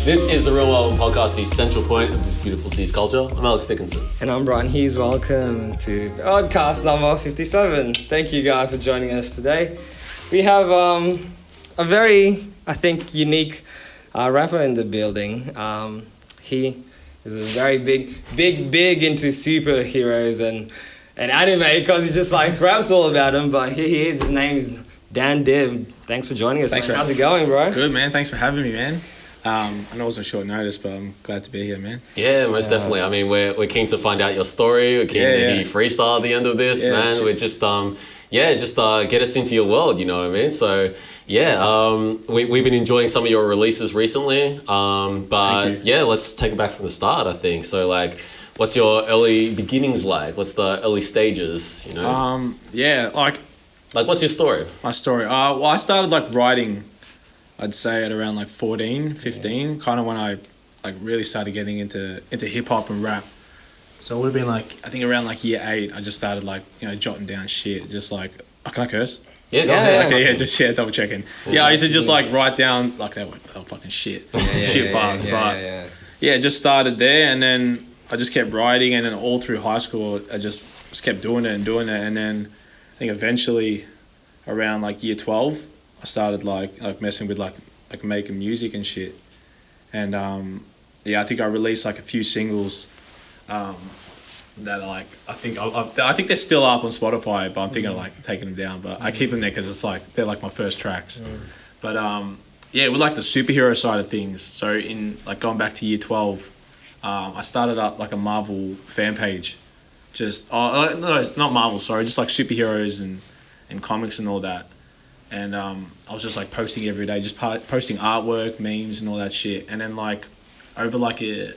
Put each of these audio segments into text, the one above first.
This is the Real Melbourne Podcast, the central point of this beautiful city's culture. I'm Alex Dickinson. And I'm Brian Hughes. Welcome to podcast number 57. Thank you guys for joining us today. We have a very, I think, unique rapper in the building. He is a very big into superheroes and anime because he just like raps all about them. But here he is. His name is Dan Dib. Thanks for joining us. Thanks, man. How's it going, bro? Good, man. Thanks for having me, man. I know it was on short notice, but I'm glad to be here, man. Yeah, most definitely. I mean, we're keen to find out your story. We're keen to hear you freestyle at the end of this, man. Sure. We're just get us into your world, you know what I mean? So, we've been enjoying some of your releases recently. But yeah, let's take it back from the start, I think. So, like, what's your early beginnings like? What's the early stages, you know? Like, what's your story? My story? Well, I started, like, writing, I'd say at around, like, 14, 15, kind of when I, like, really started getting into hip-hop and rap. So it would have been, like, I think around, like, year 8, I just started, like, you know, jotting down shit, just, like, can I curse? Yeah, go ahead. Okay, double checking. Yeah, I used to just, like, write down, like, they were fucking shit. Shit bars, just started there, and then I just kept writing, and then all through high school, I just kept doing it, and then I think eventually around, like, year 12, I started, like messing with, like making music and shit. And, I think I released, like, a few singles, that are, like, I think they're still up on Spotify, but I'm thinking of, like, taking them down. But I keep them there because it's, like, they're, like, my first tracks. But, with, like, the superhero side of things. So, in, like, going back to year 12, I started up, like, a Marvel fan page. Just, no, it's not Marvel, sorry, just, like, superheroes and comics and all that. And I was just, like, posting every day, just posting artwork, memes and all that shit. And then, like, over, like, a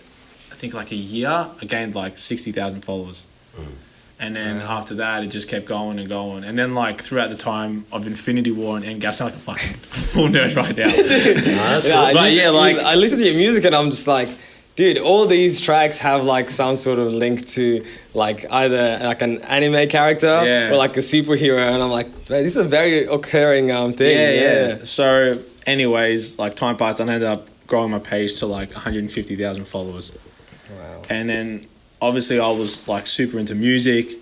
year, I gained, like, 60,000 followers. And then after that, it just kept going and going. And then, like, throughout the time of Infinity War and Endgame, I sound like a fucking full nerd right now. I listen to your music and I'm just like, dude, all these tracks have, like, some sort of link to, like, either, like, an anime character or, like, a superhero. And I'm like, man, this is a very occurring thing. Yeah. So, anyways, like, time passed and I ended up growing my page to, like, 150,000 followers. Wow. And then, obviously, I was, like, super into music.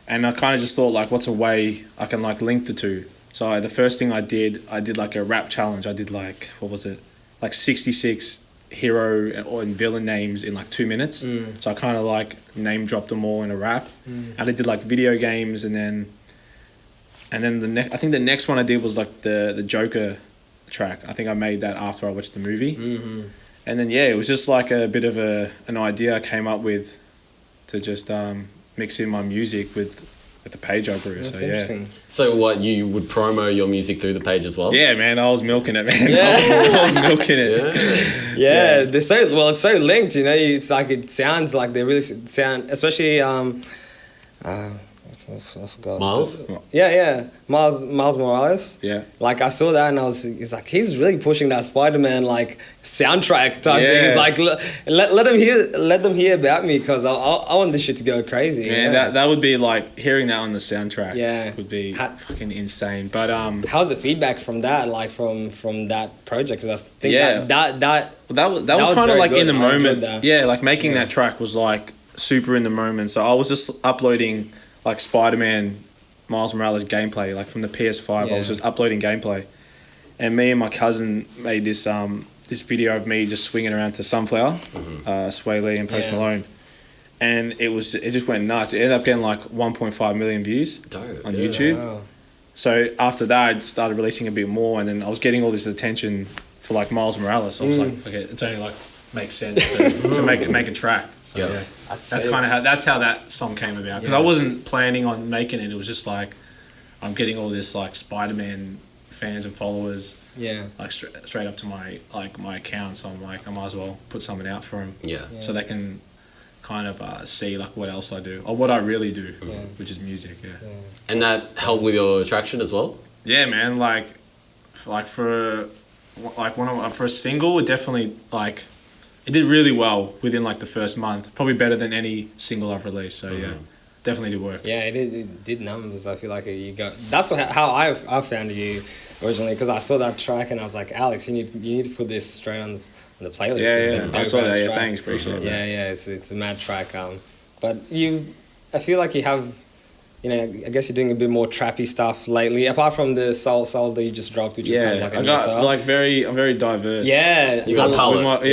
And I kind of just thought, like, what's a way I can, like, link the two? So, the first thing I did, like, a rap challenge. I did, like, what was it? Like, 66 hero and villain names in, like, 2 minutes. So I kind of, like, name dropped them all in a rap. And I did, like, video games, and then I think the next one I did was, like, the Joker track. I think I made that after I watched the movie. And then it was just, like, a bit of an idea I came up with to just mix in my music with the page I grew. That's interesting. So what, you would promo your music through the page as well? Yeah, man, I was milking it, man. I was milking it. Yeah, they're it's so linked, you know. It's like, it sounds like they really sound, especially I forgot. Miles? Yeah. Miles Morales. Yeah. Like, I saw that and it's like, he's really pushing that Spider-Man, like, soundtrack type thing. It's like, let them hear about me because I want this shit to go crazy. Man, that would be like, hearing that on the soundtrack would be fucking insane. But how's the feedback from that, like, from that project? Because I think that was kind of like good. in the moment. Yeah, like, making that track was, like, super in the moment. So I was just uploading, like, Spider-Man Miles Morales gameplay, like, from the PS5. I was just uploading gameplay, and me and my cousin made this video of me just swinging around to Sunflower, Sway Lee and Post Malone, and it just went nuts. It ended up getting, like, 1.5 million views on YouTube. Wow. So after that, I started releasing a bit more, and then I was getting all this attention for, like, Miles Morales. So I was like, okay, it's only, like, makes sense to make a track. So that's how that song came about, because I wasn't planning on making it. It was just like, I'm getting all this, like, Spider-Man fans and followers, like, straight up to my account. So I'm like, I might as well put something out for them, so they can kind of see, like, what else I do or what I really do, which is music. And that helped with your traction as well. Yeah, man. Like for a single, it definitely, like, it did really well within, like, the first month. Probably better than any single I've released. So definitely did work. Yeah, it did numbers. I feel like you got. That's how I found you originally, because I saw that track and I was like, Alex, you need to put this straight on the playlist. Yeah, I saw that. Yeah, thanks, appreciate that. Yeah, it's a mad track. But I feel like you have, you know, I guess you're doing a bit more trappy stuff lately, apart from the soul that you just dropped, which is kind of like a new style. I'm very diverse. Yeah, you got a palette.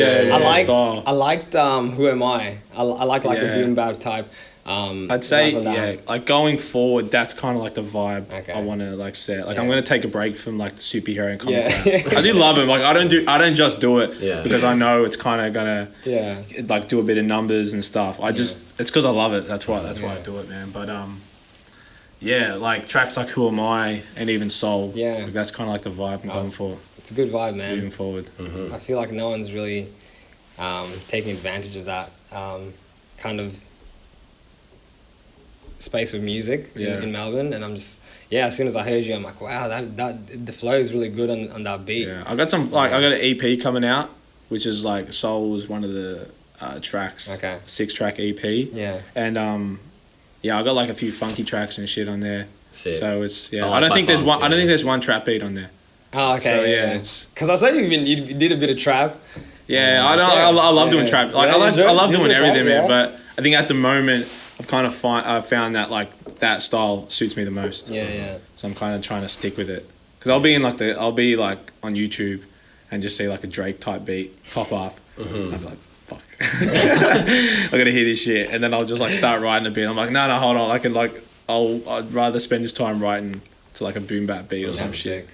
I liked Who Am I? I like the boom bap type. I'd say like going forward, that's kind of like the vibe I want to like set. Like I'm gonna take a break from like the superhero and comic rap. I do love it. Like I don't just do it because I know it's kind of gonna like do a bit of numbers and stuff. It's because I love it. That's why I do it, man. But like tracks like Who Am I and even Soul. Like, that's kind of like the vibe I'm going for. It's a good vibe, man. Moving forward. I feel like no one's really taking advantage of that kind of space of music in Melbourne, and I'm just as soon as I heard you, I'm like, wow, that the flow is really good on that beat. I got I got an EP coming out, which is like Soul was one of the tracks. 6-track EP. And I got like a few funky tracks and shit on there. Sick. So it's I don't think there's one trap beat on there. Oh, okay. So it's because I saw you did a bit of trap. I love doing trap. Like I love doing everything, man. But I think at the moment I've kind of found that like that style suits me the most. So I'm kind of trying to stick with it, because I'll be on YouTube and just see like a Drake type beat pop up. I'll be like, fuck, I gotta hear this shit, and then I'll just like start writing a beat. I'm like, no, hold on, I'd rather spend this time writing to like a boom bap beat or some shit.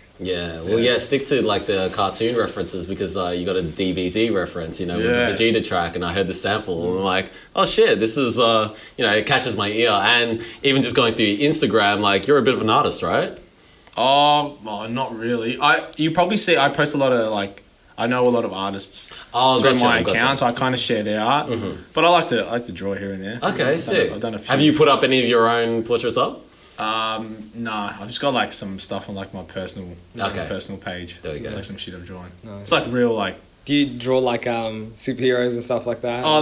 Stick to like the cartoon references, because you got a DBZ reference, you know, with the Vegeta track, and I heard the sample and I'm like, oh shit, this is it catches my ear. And even just going through Instagram, like, you're a bit of an artist, right? Well, not really. You probably see I post a lot of like, I know a lot of artists through my account, so I kind of share their art. But I like to draw here and there. Okay, sick. I've done a few. Have you put up any of your own portraits up? No, I've just got like some stuff on like my personal page. There we go. Like some shit I've drawn. Nice. It's like real like. Do you draw like superheroes and stuff like that? So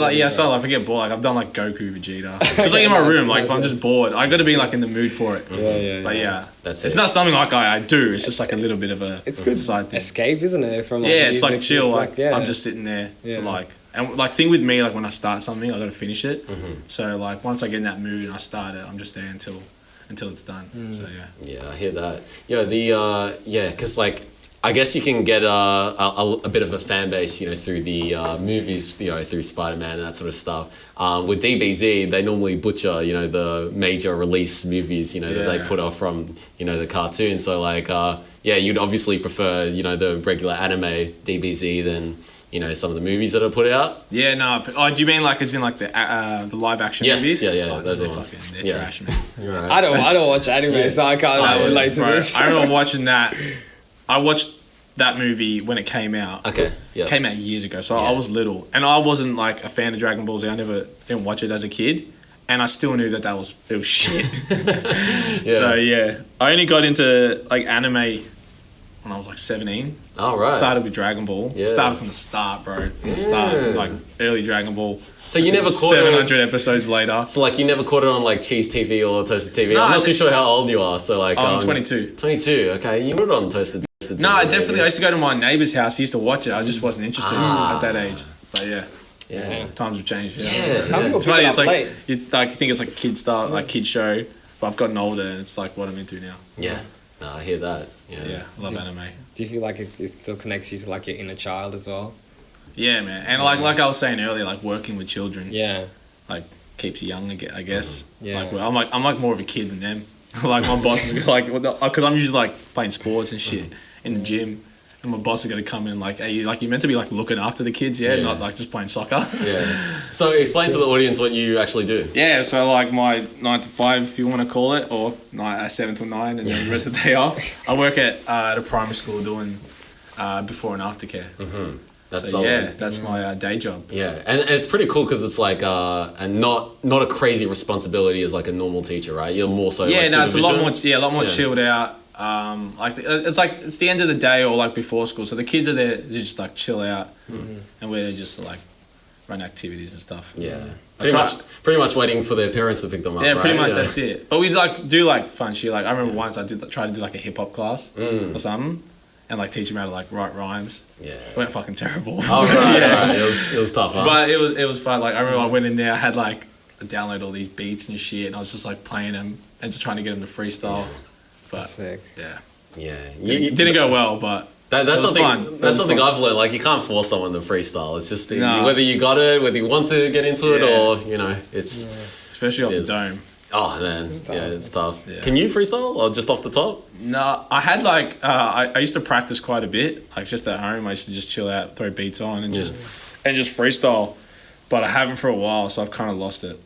like, I get bored. Like I've done like Goku, Vegeta. Just like in my room, like if I'm just bored, I got to be like in the mood for it. It's not something like I do. It's just like a little bit of a good side thing. Escape, isn't it? From it's like chill. I'm just sitting there for like. And like thing with me, like when I start something, I got to finish it. So like once I get in that mood and I start it, I'm just there until it's done. So I hear that. Because like I guess you can get a bit of a fan base, you know, through the movies, you know, through Spider-Man and that sort of stuff. With DBZ, they normally butcher, you know, the major release movies, you know, that they put off from, you know, the cartoon. So like, you'd obviously prefer, you know, the regular anime DBZ than, you know, some of the movies that are put out. Yeah, no. Oh, do you mean like as in like the live action movies? Yeah, those are ones. They're trash, man. Right. I don't watch anime, so I can't relate to this. I remember watching that. I watched that movie when it came out. Okay. Yeah. It came out years ago, so I was little, and I wasn't like a fan of Dragon Ball Z. I didn't watch it as a kid, and I still knew that was shit. So I only got into like anime when I was like 17. Oh, right. Started with Dragon Ball. Yeah. Started from the start, bro. From the start, from like early Dragon Ball. So you never caught 700 episodes later. So like you never caught it on like Cheese TV or Toasted TV? No, I'm not too sure how old you are. So like I'm 22. 22. Okay, you put it on Toasted TV. No, definitely. I used to go to my neighbour's house. He used to watch it. I just wasn't interested at that age. But yeah, times have changed. Yeah. Some people it's funny. It's like you think it's like kid stuff, like kid show. But I've gotten older, and it's like what I'm into now. Yeah. No, I hear that. Yeah, I love anime. Do you feel like it still connects you to like your inner child as well? Yeah, man. And like I was saying earlier, like working with children. Yeah. Like keeps you young, I guess. Yeah. Like I'm like more of a kid than them. Like my boss is like, because I'm usually like playing sports and shit in the gym. And my boss is gonna come in and like, hey, like you're meant to be like looking after the kids, not like just playing soccer. Yeah. So explain to the audience what you actually do. Yeah, so like my 9 to 5, if you want to call it, or 7 to 9, and then the rest of the day off. I work at a primary school doing before and after care. That's that's my day job. Yeah, and it's pretty cool because it's like and not a crazy responsibility as like a normal teacher, right? You're more so it's a lot more chilled out. It's the end of the day or like before school, so the kids are there to just like chill out, and we're just like run activities and stuff. Yeah. Pretty much waiting for their parents to pick them up. Yeah, right? pretty much that's it. But we like do like fun shit. Like I remember once I did try to do like a hip hop class or something, and like teach them how to like write rhymes. Yeah. It went fucking terrible. Oh right, right. It was tough, huh? But it was fun. Like I remember I went in there, I had like I downloaded all these beats and shit, and I was just like playing them and just trying to get them to freestyle. But Sick. yeah, Didn't go well, but. That's something. Fun. That's something I've learned. Like you can't force someone to freestyle. It's just No. whether you got it, whether you want to get into it, or it's Especially off the dome. Oh man, it's tough. Yeah. Can you freestyle or just off the top? No, I had like I used to practice quite a bit, like just at home. I used to just chill out, throw beats on, and just freestyle. But I haven't for a while, so I've kind of lost it.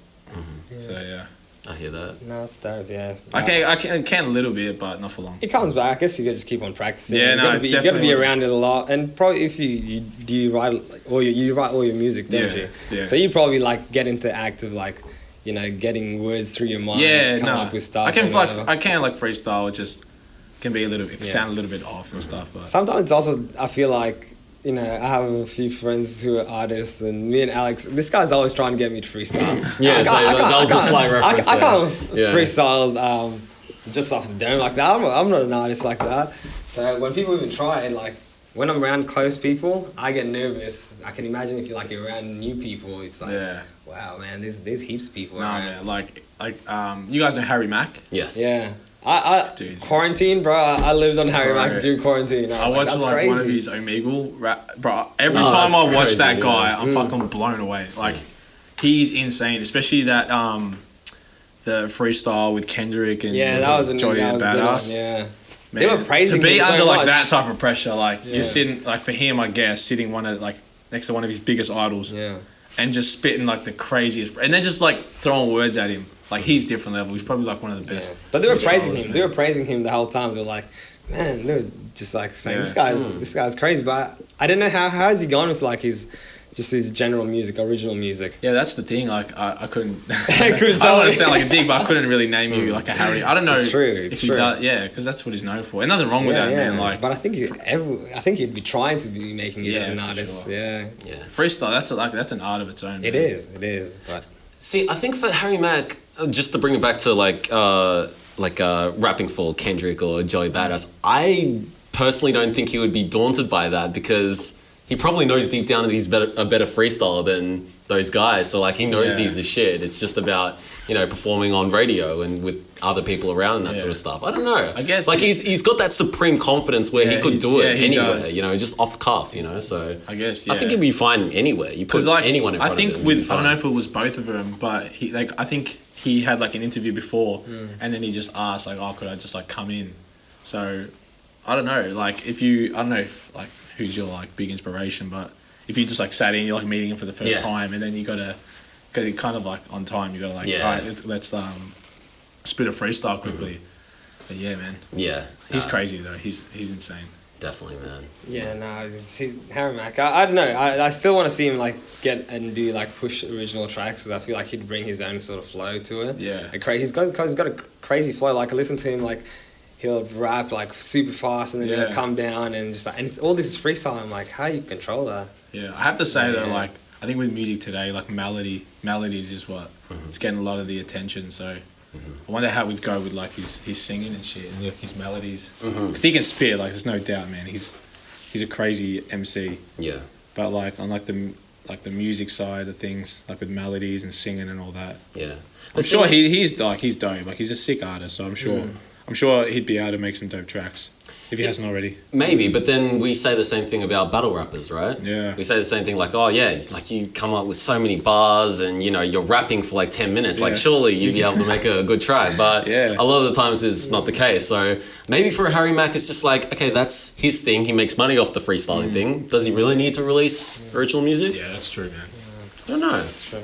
Yeah. So yeah, I hear that. No, it's dope. Yeah. I can a little bit, but not for long. It comes back. I guess you gotta just keep on practicing. Yeah, no, it's you gotta be definitely- around it a lot, and probably if you write like, or you write all your music, don't Yeah, you? yeah. So you probably like get into the act of like, getting words through your mind Yeah, to come no, up with stuff. I can and like whatever. freestyle. It just can be a little bit sound a little bit off and stuff. But Sometimes it's also I feel like. I have a few friends who are artists, and me and Alex, this guy's always trying to get me to freestyle. Yeah, that was a slight reference. I can't Yeah. freestyle just off the dome like that. I'm not an artist like that. So when people even try it, like when I'm around close people, I get nervous. I can imagine if you're around new people, it's like, wow, man, there's heaps of people. no, around. man, like you guys know Harry Mack? Yes. Yeah. I Dude. quarantine, bro. I lived on Harry Bro. Mack during quarantine. I watched that's like crazy. one of his Omegle rap, bro. Every Oh, time that's I watch crazy, that yeah. guy, I'm fucking blown away. Like, he's insane. Especially that the freestyle with Kendrick and that was a Joy that was a good Badass. one, yeah. Man, They were praising to be him so under like much. that type of pressure. Like Yeah. you're sitting like for him, I guess sitting next to one of his biggest idols, Yeah. and just spitting like the craziest, and then just like throwing words at him. Like he's different level. He's probably like one of the best. Yeah. But they were praising freestylers, him. man. They were praising him the whole time. They were like, man, they were just like saying this guy's crazy. But I didn't know how has he gone with like his general music, original music. Yeah, that's the thing. Like I couldn't. I couldn't I tell don't want you. to sound like a dick, but I couldn't really name you like a Harry. I don't know. It's true. If It's he true. does, yeah, because that's what he's known for. And nothing wrong with that, man. Like, but I think he'd be trying to be making it as an for artist. sure. Yeah, freestyle. That's an art of its own. it man. is. It is. But See, I think for Harry Mack, just to bring it back to rapping for Kendrick or Joey Badass, I personally don't think he would be daunted by that because he probably knows deep down that he's a better freestyler than those guys. So like he knows he's the shit. It's just about performing on radio and with other people around and that sort of stuff. I don't know. I guess like he's got that supreme confidence where he could do it he anywhere. does. Just off cuff. So I guess I think he'd be fine anywhere. You put like anyone in front I think of him. I don't know if it was both of them, but I think he had like an interview before, and then he just asked like, "Oh, could I just like come in?" So I don't know. Like I don't know if like who's your like big inspiration, but if you just like sat in, you're like meeting him for the first time, and then you gotta kind of like on time. You gotta like, all right, let's spit a freestyle quickly. But yeah, man. Yeah, He's crazy though. He's insane. definitely, man. yeah, no, he's Harry Mack. I don't know. I still want to see him like get and do like push original tracks because I feel like he'd bring his own sort of flow to it. Yeah. He's got a crazy flow. Like I listen to him like. He'll rap like super fast and then he'll come down and just like, and it's, all this is freestyle. I'm like, how you control that? Yeah, I have to say though, like I think with music today, like melodies is what it's getting a lot of the attention. So I wonder how we'd go with like his singing and shit and like his melodies because he can spit. Like there's no doubt, man. He's a crazy MC. Yeah. But like on like the music side of things, like with melodies and singing and all that. Yeah. I'm sure he's dope. Like he's a sick artist. So I'm sure he'd be able to make some dope tracks if he hasn't already. Maybe, but then we say the same thing about battle rappers, right? Yeah. We say the same thing like, oh yeah, like you come up with so many bars and you're rapping for like 10 minutes. Like surely you'd be able to make a good track. But a lot of the times it's not the case. So maybe for Harry Mack it's just like, okay, that's his thing. He makes money off the freestyling thing. Does he really need to release original music? Yeah, that's true, man. I don't know. That's true.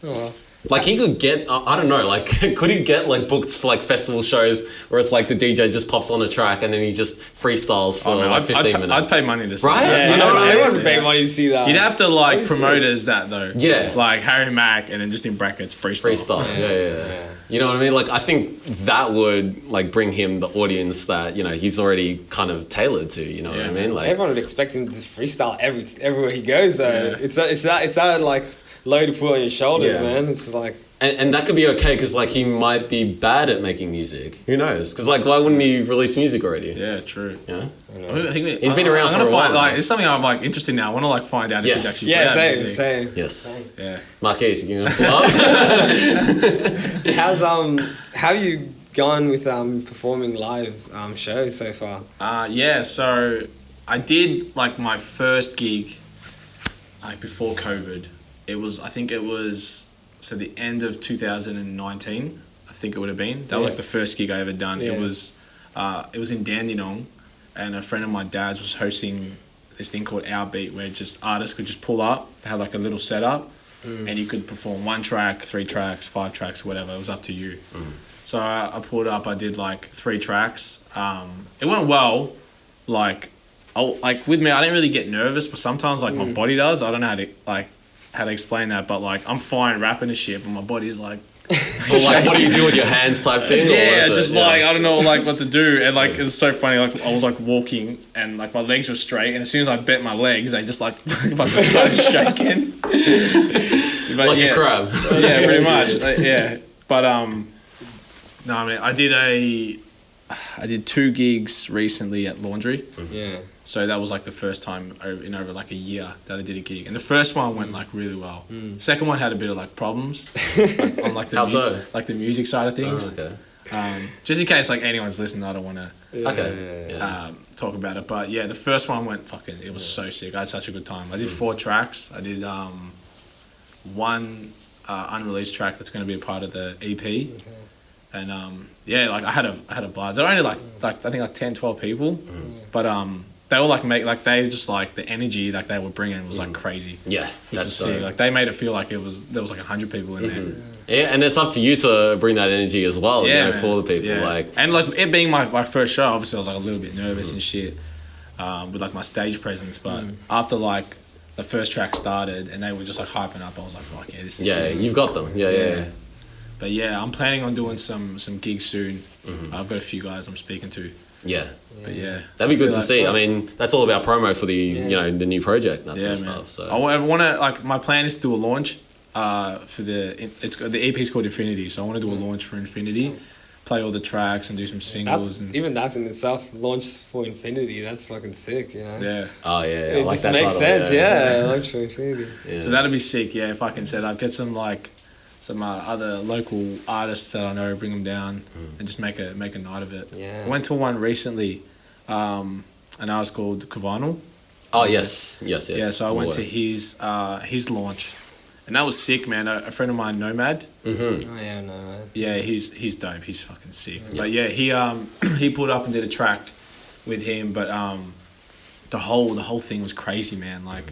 Oh well. Like he could get, I don't know, like could he get like booked for like festival shows where it's like the DJ just pops on a track and then he just freestyles for like 15 minutes? I'd pay money to see Right? that. You know what I mean? Everyone would pay money to see that. You'd have to like promote it as that though. Yeah. Like Harry Mack and then just in brackets freestyle. Freestyle, yeah. You know what I mean? Like I think that would like bring him the audience that, he's already kind of tailored to, you know what I mean? Like everyone would expect him to freestyle everywhere he goes though. It's that like load to put on your shoulders, Yeah. man. It's like. And that could be okay because like he might be bad at making music. Who knows? Because like why wouldn't he release music already? Yeah, true. Yeah. He's been around I'm for gonna a find while. like it's something I'm like interested in now. I want to like find out if he's actually Yeah, put out music. same. Yes. Yeah. Marquise, you can pull up. How have you gone with performing live shows so far? Yeah, so I did like my first gig like before COVID. I think it was the end of 2019. I think it would have been. That was like the first gig I ever done. Yeah. It was in Dandenong, and a friend of my dad's was hosting this thing called Our Beat, where just artists could just pull up. They had like a little setup, and you could perform 1 track, 3 tracks, 5 tracks, whatever. It was up to you. So I pulled up. I did like 3 tracks. It went well. Like with me, I didn't really get nervous, but sometimes like my body does. I don't know how to explain that, but like I'm fine rapping and shit, but my body's like. Or like what do you do with your hands type thing? Yeah, or just like I don't know like what to do, and like it was so funny. Like I was like walking, and like my legs were straight, and as soon as I bent my legs, they just like fucking started shaking. But, like a crab. Yeah, pretty much. Yeah, but no, I mean I did 2 gigs recently at Laundry. Yeah. So that was like the first time in over like a year that I did a gig, and the first one went like really well. Second one had a bit of like problems on like the How so? like the music side of things. Oh, okay. Just in case like anyone's listening, I don't want to Okay. talk about it. But yeah, the first one went fucking. It was so sick. I had such a good time. I did 4 tracks. I did 1 unreleased track that's going to be a part of the EP. And yeah, like I had a blast. There were only like I think like 10, 12 people, but they were like they just like the energy like they were bringing was like crazy. Yeah, Which was sick. Like they made it feel like there was like 100 people in there. Yeah, and it's up to you to bring that energy as well, Yeah, you know, for the people. Yeah. Like, And like it being my first show, obviously I was like a little bit nervous and shit with like my stage presence. But after like the first track started and they were just like hyping up, I was like, fuck yeah, this is sick. you've got them. Yeah. But yeah, I'm planning on doing some gigs soon. I've got a few guys I'm speaking to. Yeah. But yeah, That'd be good to like- see. I mean, that's all about promo for the you know the new project, that sort of man. stuff. So I want to like my plan is to do a launch for the EP is called Infinity, so I want to do a launch for Infinity, play all the tracks and do some singles Even that in itself, launched for Infinity. That's fucking sick, you know. yeah. Oh yeah, It I like just that makes title, sense, yeah. Launch for Infinity. Yeah. So that'd be sick. Yeah, if I can set up, get some like some other local artists that I know, bring them down and just make a night of it. Yeah. I went to one recently, an artist called Kavanal. Oh yes. Yeah, so I went to his launch, and that was sick, man. A friend of mine, Nomad. Oh yeah, no. Yeah, he's dope. He's fucking sick. But yeah, he pulled up and did a track with him. But the whole thing was crazy, man. Like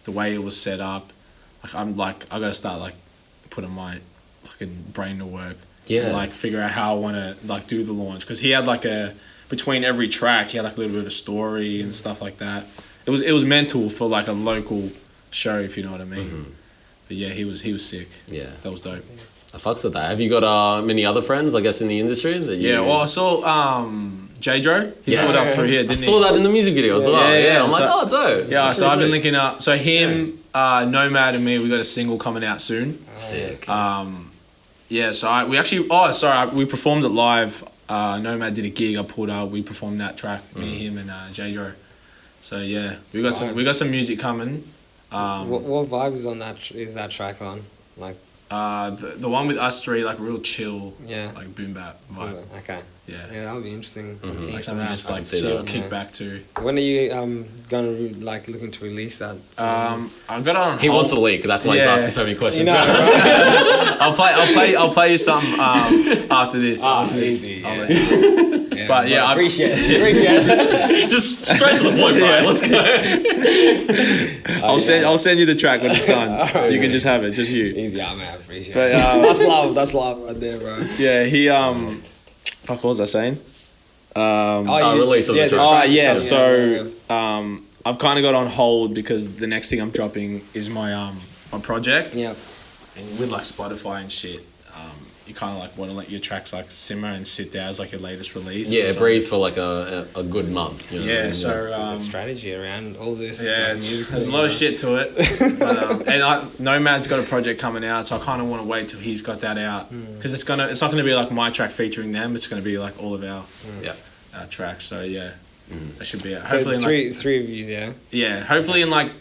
the way it was set up. Like I gotta start like putting my fucking brain to work. Yeah. And, like figure out how I want to like do the launch, because he had like between every track he had like a little bit of a story and stuff like that. It was mental for like a local show, if you know what I mean. But yeah, he was sick. Yeah. That was dope. I fucks with that. Have you got many other friends, I guess, in the industry that you? Yeah, well, I saw J-Dro. He put up through here, didn't I saw that in the music video as well. Yeah. I'm like, oh, dope. Yeah, That's so I've been sick. linking up. So him, Nomad, and me, we got a single coming out soon. Sick. Yeah, so we performed it live. Nomad did a gig. I pulled up. We performed that track. Me, him, and J-Dro. So yeah, we got some music coming. What vibe is on that? Is that track on? Like. The one with us three, like real chill. Yeah. Like boom bap vibe. Okay. Yeah. Yeah, that'll be interesting. Keen Like for something that. just like see chill, that. kick back to. When are you gonna like looking to release that? I got it on. He hold. wants a leak. That's why he's Yeah. asking so many questions. You know, right? I'll play you some after this. Easy. I'll Yeah. let you- Yeah, But yeah, I appreciate it. Just straight to the point, bro. Let's go. I'll send you the track when it's done. You can just have it, just you. Easy, man. I appreciate But, it. That's love right there, bro. Yeah, he fuck, what was I saying? Release of the track. Oh yeah, Yeah. so I've kind of got on hold because the next thing I'm dropping is my project. Yeah. And with like Spotify and shit, you kind of like want to let your tracks like simmer and sit there as like your latest release. Yeah, breathe for like a good month. You know? Yeah, so strategy around all this. Yeah, there's a lot of shit to it. But, and Nomad's got a project coming out, so I kind of want to wait till he's got that out because it's not gonna be like my track featuring them. It's gonna be like all of our tracks. So yeah, that should be it. Hopefully, so three of you, yeah. Yeah, hopefully in like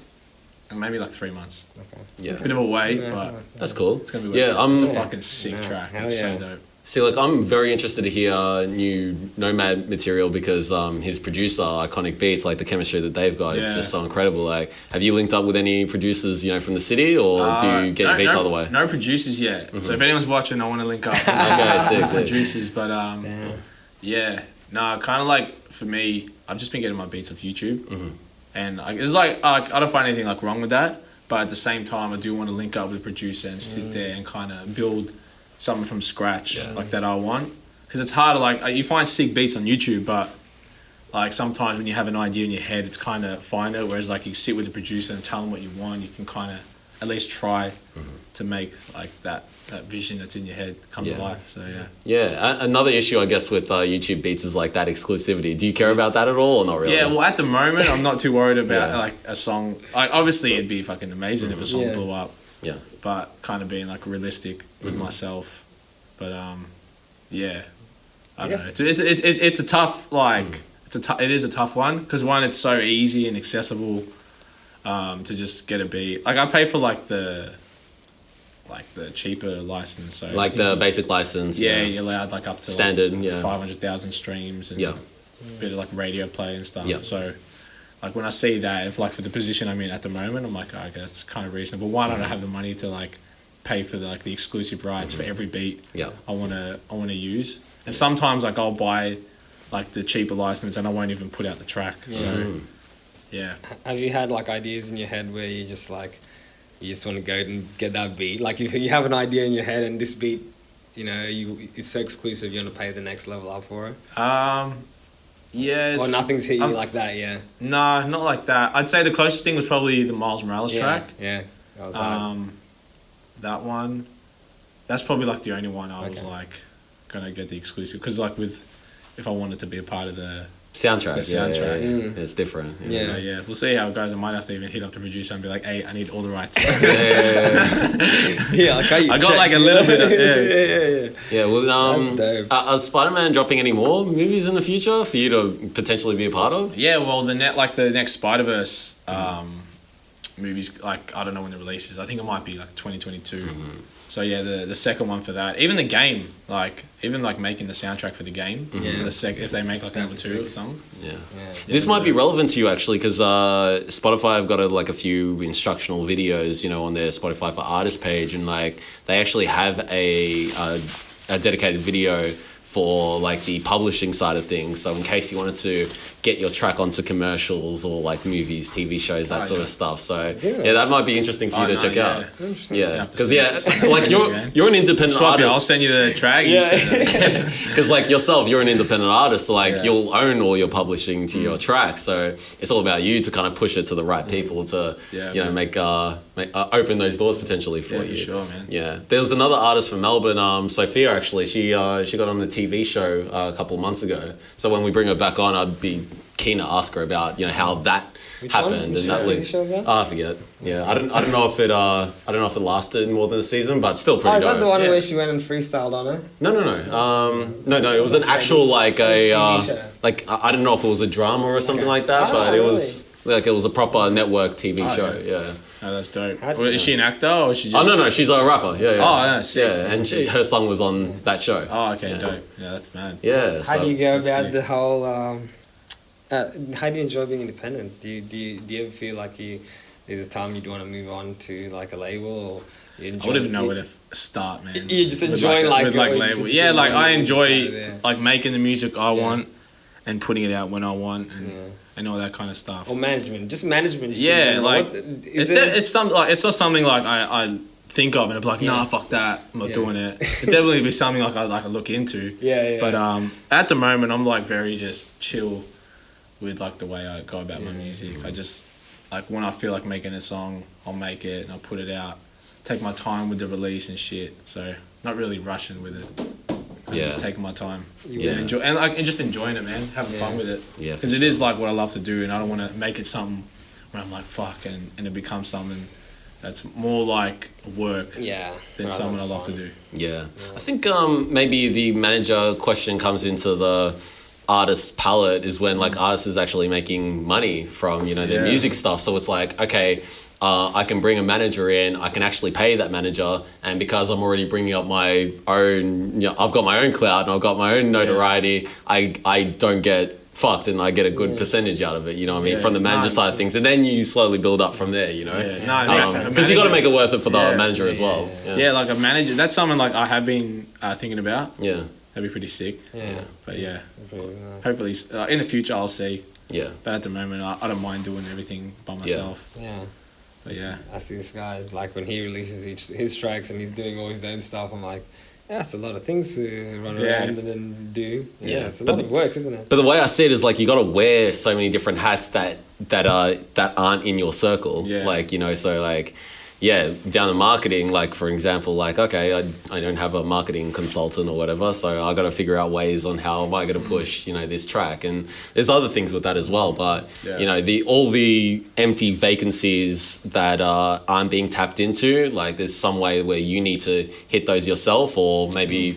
maybe like 3 months. Okay. Yeah. Bit of a wait, but that's cool. It's gonna be it's a fucking sick track. It's so dope. See, like, I'm very interested to hear new Nomad material because his producer, Iconic Beats, like the chemistry that they've got is just so incredible. Like, have you linked up with any producers, you know, from the city, or do you get your beats all the way? No producers yet. So if anyone's watching, I want to link up with producers. But kind of like for me, I've just been getting my beats off YouTube, and it's like I don't find anything like wrong with that. But at the same time, I do want to link up with a producer and sit there and kind of build something from scratch like that I want, because it's hard to like you find sick beats on YouTube, but like sometimes when you have an idea in your head, it's kind of find it, whereas like you sit with the producer and tell them what you want, you can kind of at least try to make like that vision that's in your head come to life. So another issue I guess with YouTube beats is like that exclusivity. Do you care about that at all or not really? Well, at the moment I'm not too worried about like a song. Like obviously it'd be fucking amazing if a song blew up, but kind of being like realistic with myself. But I don't know. It's a tough it is a tough one because one, it's so easy and accessible to just get a beat. Like I pay for like the cheaper license, so like the basic license. Yeah, you're allowed like up to standard, like 500,000 streams and a bit of like radio play and stuff. So like when I see that, if like for the position I'm in at the moment, I'm like, okay, that's kind of reasonable. One, I don't have the money to like pay for the exclusive rights for every beat I wanna use. And sometimes like I'll buy like the cheaper license and I won't even put out the track. So Have you had like ideas in your head where you just like you just want to go and get that beat? Like if you have an idea in your head and this beat, you know, it's so exclusive, you want to pay the next level up for it? Or nothing's hit you like that, No, not like that. I'd say the closest thing was probably the Miles Morales track. Yeah. I was that one. That's probably like the only one I was like gonna get the exclusive, because like if I wanted to be a part of the soundtrack, it's different. So, we'll see how it goes. I might have to even hit up the producer and be like, hey, I need all the rights. I got like a little bit of well, are Spider-Man dropping any more movies in the future for you to potentially be a part of? Well, the next Spider-Verse movies, like I don't know when the release is. I think it might be like 2022. So the second one for that, even the game, like even like making the soundtrack for the game, if they make like number 2 or something. This might be relevant to you actually, because Spotify have got a few instructional videos, you know, on their Spotify for Artists page, and like they actually have a dedicated video for like the publishing side of things. So in case you wanted to get your track onto commercials or like movies, TV shows, that sort of stuff. So that might be interesting for you to check out. Because like you're an independent artist. I'll send you the track. Because like yourself, you're an independent artist, so like you'll own all your publishing to your track. So it's all about you to kind of push it to the right people to make open those doors potentially for you. For sure, man. There was another artist from Melbourne, Sophia actually. She got on the TV show a couple of months ago. So when we bring her back on, I'd be keen to ask her about how that happened and that linked. I forget. I don't know if it lasted more than a season, but still pretty dope. Is that the one where she went and freestyled on it? No. It was an actual like I don't know if it was a drama or something like that, but it was. Like it was a proper network TV show, Oh, that's dope. Is she an actor or is she just... Oh, no, she's a rapper, sick. And her song was on that show. Oh, okay, dope. Yeah, that's mad. How do you go about the whole... how do you enjoy being independent? Do you ever feel like there's a time you'd want to move on to like a label, or you enjoy... I wouldn't even know where to start, man. You just enjoy label. Like I enjoy like making the music I want and putting it out when I want and all that kind of stuff. Or management, just management. It's not something like I think of and I'm like, nah, fuck that, I'm not doing it. It'd definitely be something like I look into. But at the moment, I'm like very just chill with like the way I go about my music. I just like when I feel like making a song, I'll make it and I'll put it out take my time with the release and shit. So not really rushing with it. Just taking my time. And just enjoying it, man. Having fun with it. Yeah. Because it is like what I love to do, and I don't want to make it something where I'm like fuck, and it becomes something that's more like work than something I love to do. Yeah. I think maybe the manager question comes into the artist's palette is when like artists is actually making money from their music stuff. So it's like, okay, I can bring a manager in, I can actually pay that manager, and because I'm already bringing up my own, I've got my own clout and I've got my own notoriety, I don't get fucked and I get a good percentage out of it, you know what I mean, from the manager side of things, and then you slowly build up from there, because you got to make it worth it for the manager as well. Yeah, like a manager, that's something like I have been thinking about. Yeah. That'd be pretty sick. Yeah. But hopefully in the future I'll see. Yeah. But at the moment I don't mind doing everything by myself. Yeah. But I see this guy, like when he releases his tracks and he's doing all his own stuff, I'm like, it's a lot of things to run around and then do. Yeah, it's a lot of work, isn't it? But the way I see it is like you got to wear so many different hats that aren't in your circle. Yeah. Like, so like, down the marketing, like for example, like, okay, I don't have a marketing consultant or whatever, so I got to figure out ways on how am I going to push, this track, and there's other things with that as well, but all the empty vacancies that aren't being tapped into, like there's some way where you need to hit those yourself or maybe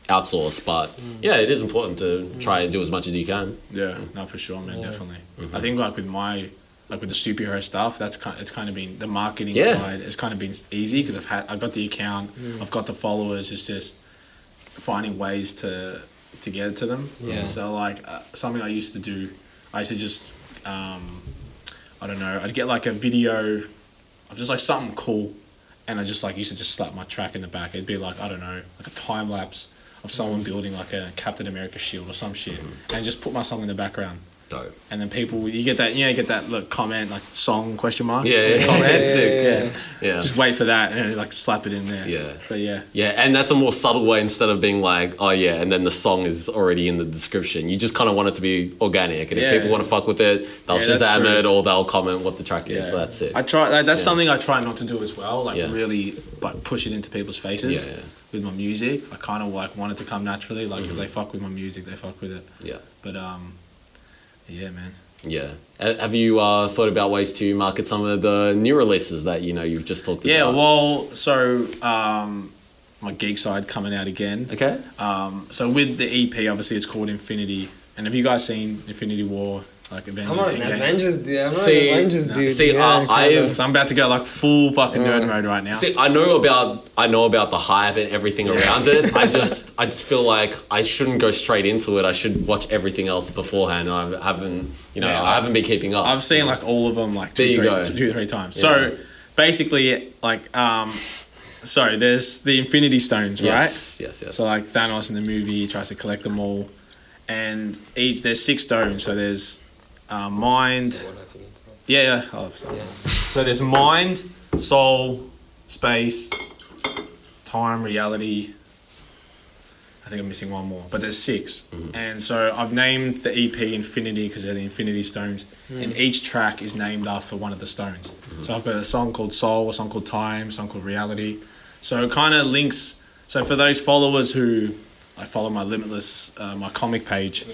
outsource, but it is important to try and do as much as you can. Yeah, no, for sure, man, definitely. I think like with the superhero stuff, it's kind of been the marketing side. It's kind of been easy because I've got the account, I've got the followers. It's just finding ways to get it to them. Yeah. So like something I used to do, I used to just I don't know, I'd get like a video of just like something cool, and I just like used to just slap my track in the back. It'd be like, I don't know, like a time lapse of someone building like a Captain America shield or some shit, and just put my song in the background. Dope. And then people, you get that look, comment like song question mark. Yeah. Just wait for that and like slap it in there. Yeah. But and that's a more subtle way instead of being like, oh yeah, and then the song is already in the description. You just kind of want it to be organic, and if people want to fuck with it, they'll Shazam it or they'll comment what the track is. So that's it. I try. That's something I try not to do as well. Like really, like push it into people's faces. With my music, I kind of like want it to come naturally. Like if they fuck with my music, they fuck with it. Yeah. But yeah, man. Yeah. Have you thought about ways to market some of the new releases that you've just talked about? Yeah, well, so my geek side coming out again. Okay. So with the EP, obviously it's called Infinity. And have you guys seen Infinity War? Like Avengers. I'm not an Avengers dude. So I'm about to go like full fucking nerd mode right now. See, I know about the hype and everything around it. I just feel like I shouldn't go straight into it. I should watch everything else beforehand. I haven't been keeping up. I've seen like all of them like two, three times. Yeah. So basically, like so there's the Infinity Stones, right? Yes. So like Thanos in the movie, he tries to collect them all, and there's 6 stones. So there's mind. So there's mind, soul, space, time, reality. I think I'm missing one more, but there's 6. And so I've named the EP Infinity because they're the Infinity Stones, and each track is named after one of the stones. So I've got a song called Soul, a song called Time, a song called Reality. So it kind of links. So for those followers who follow my Limitless, my comic page.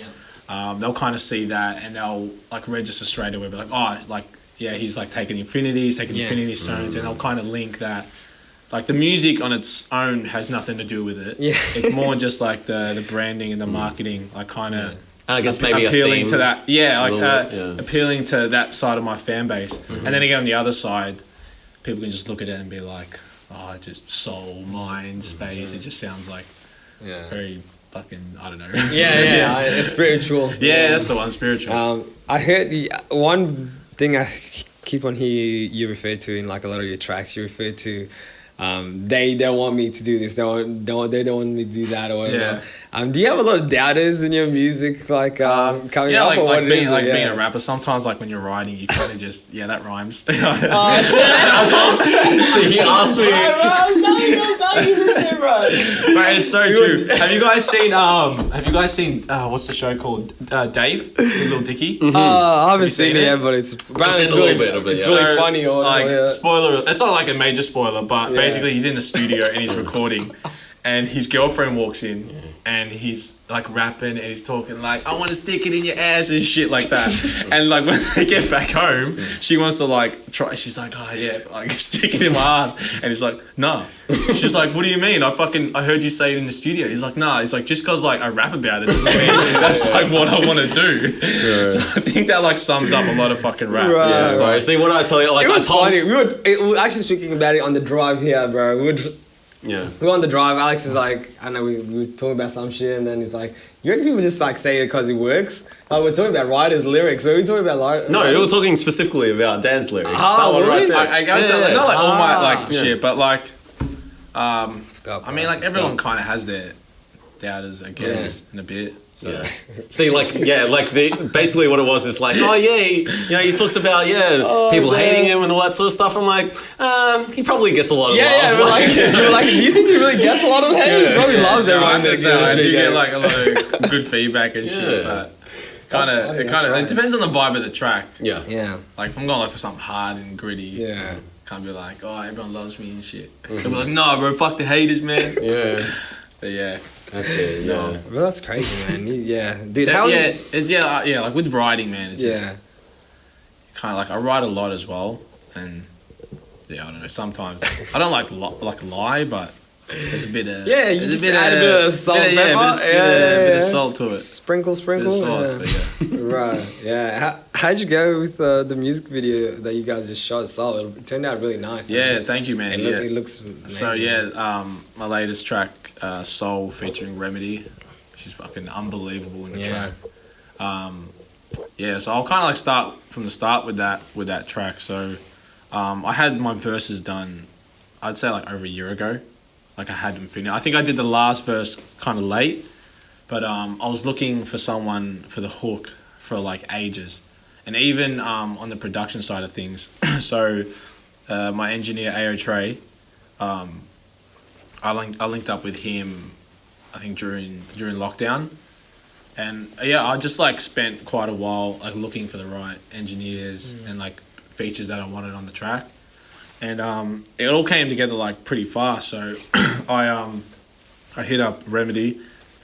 They'll kind of see that and they'll like register straight away, be like, he's like taking Infinity, he's taking Infinity Stones, and they'll kind of link that. Like the music on its own has nothing to do with it. Yeah. It's more just like the branding and the marketing, like kind of. And I guess maybe appealing to that. Appealing to that side of my fan base, and then again on the other side, people can just look at it and be like, just soul, mind, space. It just sounds like very. Fucking, I don't know. It's spiritual. Yeah, that's the one, spiritual. I heard one thing I keep on hearing you refer to in like a lot of your tracks. You refer to they don't want me to do this. They don't want me to do that or whatever. Do you have a lot of doubters in your music, like coming up? Like being a rapper. Sometimes, like when you're writing, you kind of just that rhymes. So he asked me. But it's so true. Have you guys seen? What's the show called? Dave, Little Dicky. I haven't seen it yet, but it's a little bit of it. It's really funny. Spoiler. It's not like a major spoiler, but basically he's in the studio and he's recording, and his girlfriend walks in, and he's like rapping and he's talking like, I want to stick it in your ass and shit like that. And like when they get back home, she wants to like try. She's like, oh yeah, like stick it in my ass. And he's like, no. She's like, what do you mean? I heard you say it in the studio. He's like, nah. He's like, just cause like I rap about it doesn't mean that's like what I want to do. Yeah. So I think that like sums up a lot of fucking rap. Right. See, what I tell you, like it was funny. We were actually speaking about it on the drive here, bro. We were on the drive. Alex is like, I know we were talking about some shit, and then he's like, you reckon people just like say it because it works? We're talking about writers' lyrics. So we're talking about No, you were talking specifically about Dan's lyrics. Oh, that one really? right there. I like, not like all my like shit, but like, I mean, like everyone kind of has their doubters, I guess, in a bit. So. Yeah. See, basically what it was is like, oh yeah, he talks about people hating him and all that sort of stuff. I'm like, he probably gets a lot of love. Yeah, we're like, do you think he really gets a lot of hate? He probably loves everyone. I do get like a lot of good feedback and shit, but it depends on the vibe of the track. Yeah. Like if I'm going like for something hard and gritty, can't be like, oh, everyone loves me and shit. They'll be like, no, bro, fuck the haters, man. Yeah. But yeah. That's it, Well, that's crazy, man. Dude, like with writing, man, it's just kind of like I write a lot as well, and I don't know. Sometimes I don't like lie, but there's a bit of you just add a bit of salt, pepper, a bit of salt to it. Sprinkle, bit of sauce, but right, yeah. How'd you go with the music video that you guys just shot? Solid. It turned out really nice. Yeah, thank you, man. It looks amazing. So my latest track, Soul, featuring Remedy. She's fucking unbelievable in the track. So I'll kind of like start from the start with that track. So I had my verses done, I'd say like over a year ago. Like I had them finished. I think I did the last verse kind of late, but I was looking for someone for the hook for like ages, and even on the production side of things. So my engineer AO Trey, I linked up with him, I think during lockdown, and I just like spent quite a while like looking for the right engineers and like features that I wanted on the track. And it all came together like pretty fast. So I hit up Remedy,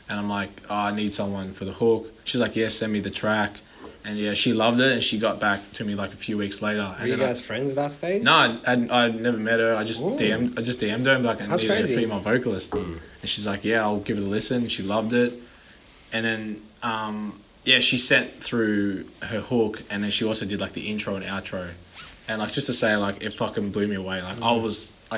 and I'm like, oh, I need someone for the hook. She's like, yeah, send me the track. And she loved it, and she got back to me like a few weeks later. Were you guys friends at that stage? No, I'd never met her. I just DM'd her, like, I need a female vocalist. And she's like, yeah, I'll give it a listen. She loved it. And then she sent through her hook, and then she also did like the intro and outro. And like just to say, like, it fucking blew me away. Like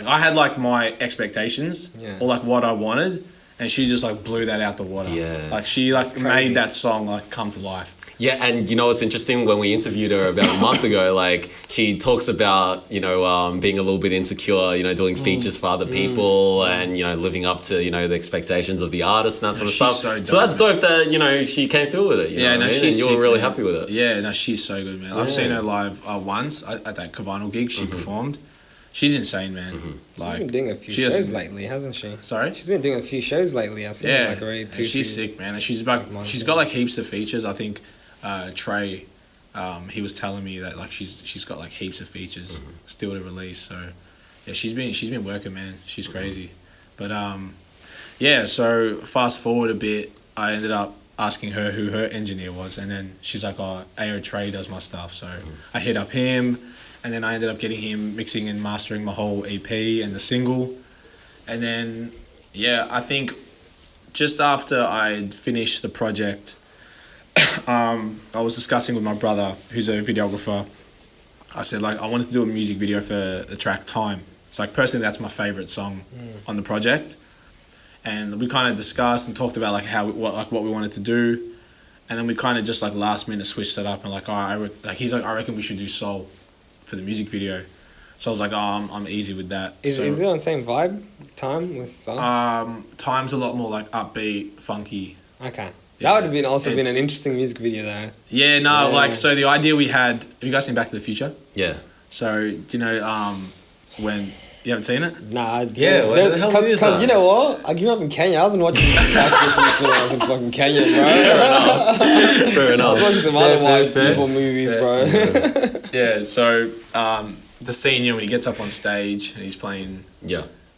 I had like my expectations or like what I wanted, and she just like blew that out the water. Yeah. Like she like made that song like come to life. Yeah, and you know what's interesting? When we interviewed her about a month ago, like she talks about, being a little bit insecure, doing features for other people and, living up to, the expectations of the artist and that sort of stuff. So that's dope that, she came through with it. You know what I mean? And you were really happy with it. Yeah, no, she's so good, man. I've seen her live once at that Cavanal gig she performed. She's insane, man. Like, she's been doing a few shows lately, hasn't she? Sorry? She's been doing a few shows lately. I've seen her like already two. She's sick, man. And she's got like heaps of features. I think Trey, he was telling me that like she's got like heaps of features still to release. So yeah, she's been working, man. She's crazy. But so fast forward a bit, I ended up asking her who her engineer was, and then she's like, oh, AO Trey does my stuff. So I hit up him. And then I ended up getting him mixing and mastering my whole EP and the single. And then, I think just after I'd finished the project, I was discussing with my brother, who's a videographer. I said, like, I wanted to do a music video for the track Time. It's like, personally, that's my favorite song on the project. And we kind of discussed and talked about like what we wanted to do. And then we kind of just like last minute switched it up and like, all right, he's like, I reckon we should do Soul for the music video. So I was like, oh, I'm easy with that. Is it on the same vibe, Time, with Soul? Time's a lot more like upbeat, funky. Okay. That would have been an interesting music video though. Yeah, no, like, so the idea we had, have you guys seen Back to the Future? Yeah. So, do you know, when, you haven't seen it? Nah. Yeah, what the hell is that? Because you know what? I grew up in Kenya. I wasn't watching Back to the Future when I was in fucking Kenya, bro. Fair enough. I was watching some other white people movies, bro. Yeah, so the scene, when he gets up on stage and he's playing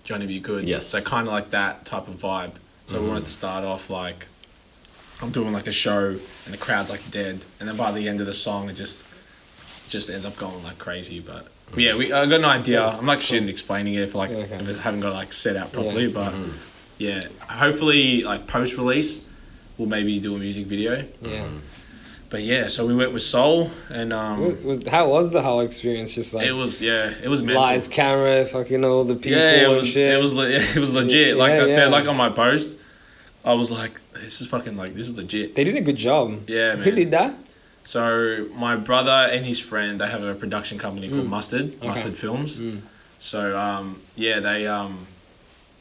Johnny Be Good. Yes. So kind of like that type of vibe. So we wanted to start off like, I'm doing like a show and the crowd's like dead. And then by the end of the song, it just ends up going like crazy. But yeah, I got an idea. I'm like shit at explaining it for like, if I haven't got it like set out properly. But yeah, hopefully like post-release, we'll maybe do a music video. Yeah. But yeah, so we went with Soul, and how was the whole experience? Just like it was mental. Lights, camera, fucking all the people. Yeah, and shit. it was legit. Like I said, like on my post, I was like, this is legit. They did a good job. Yeah, man. Who did that? So my brother and his friend, they have a production company called Mustard Films. So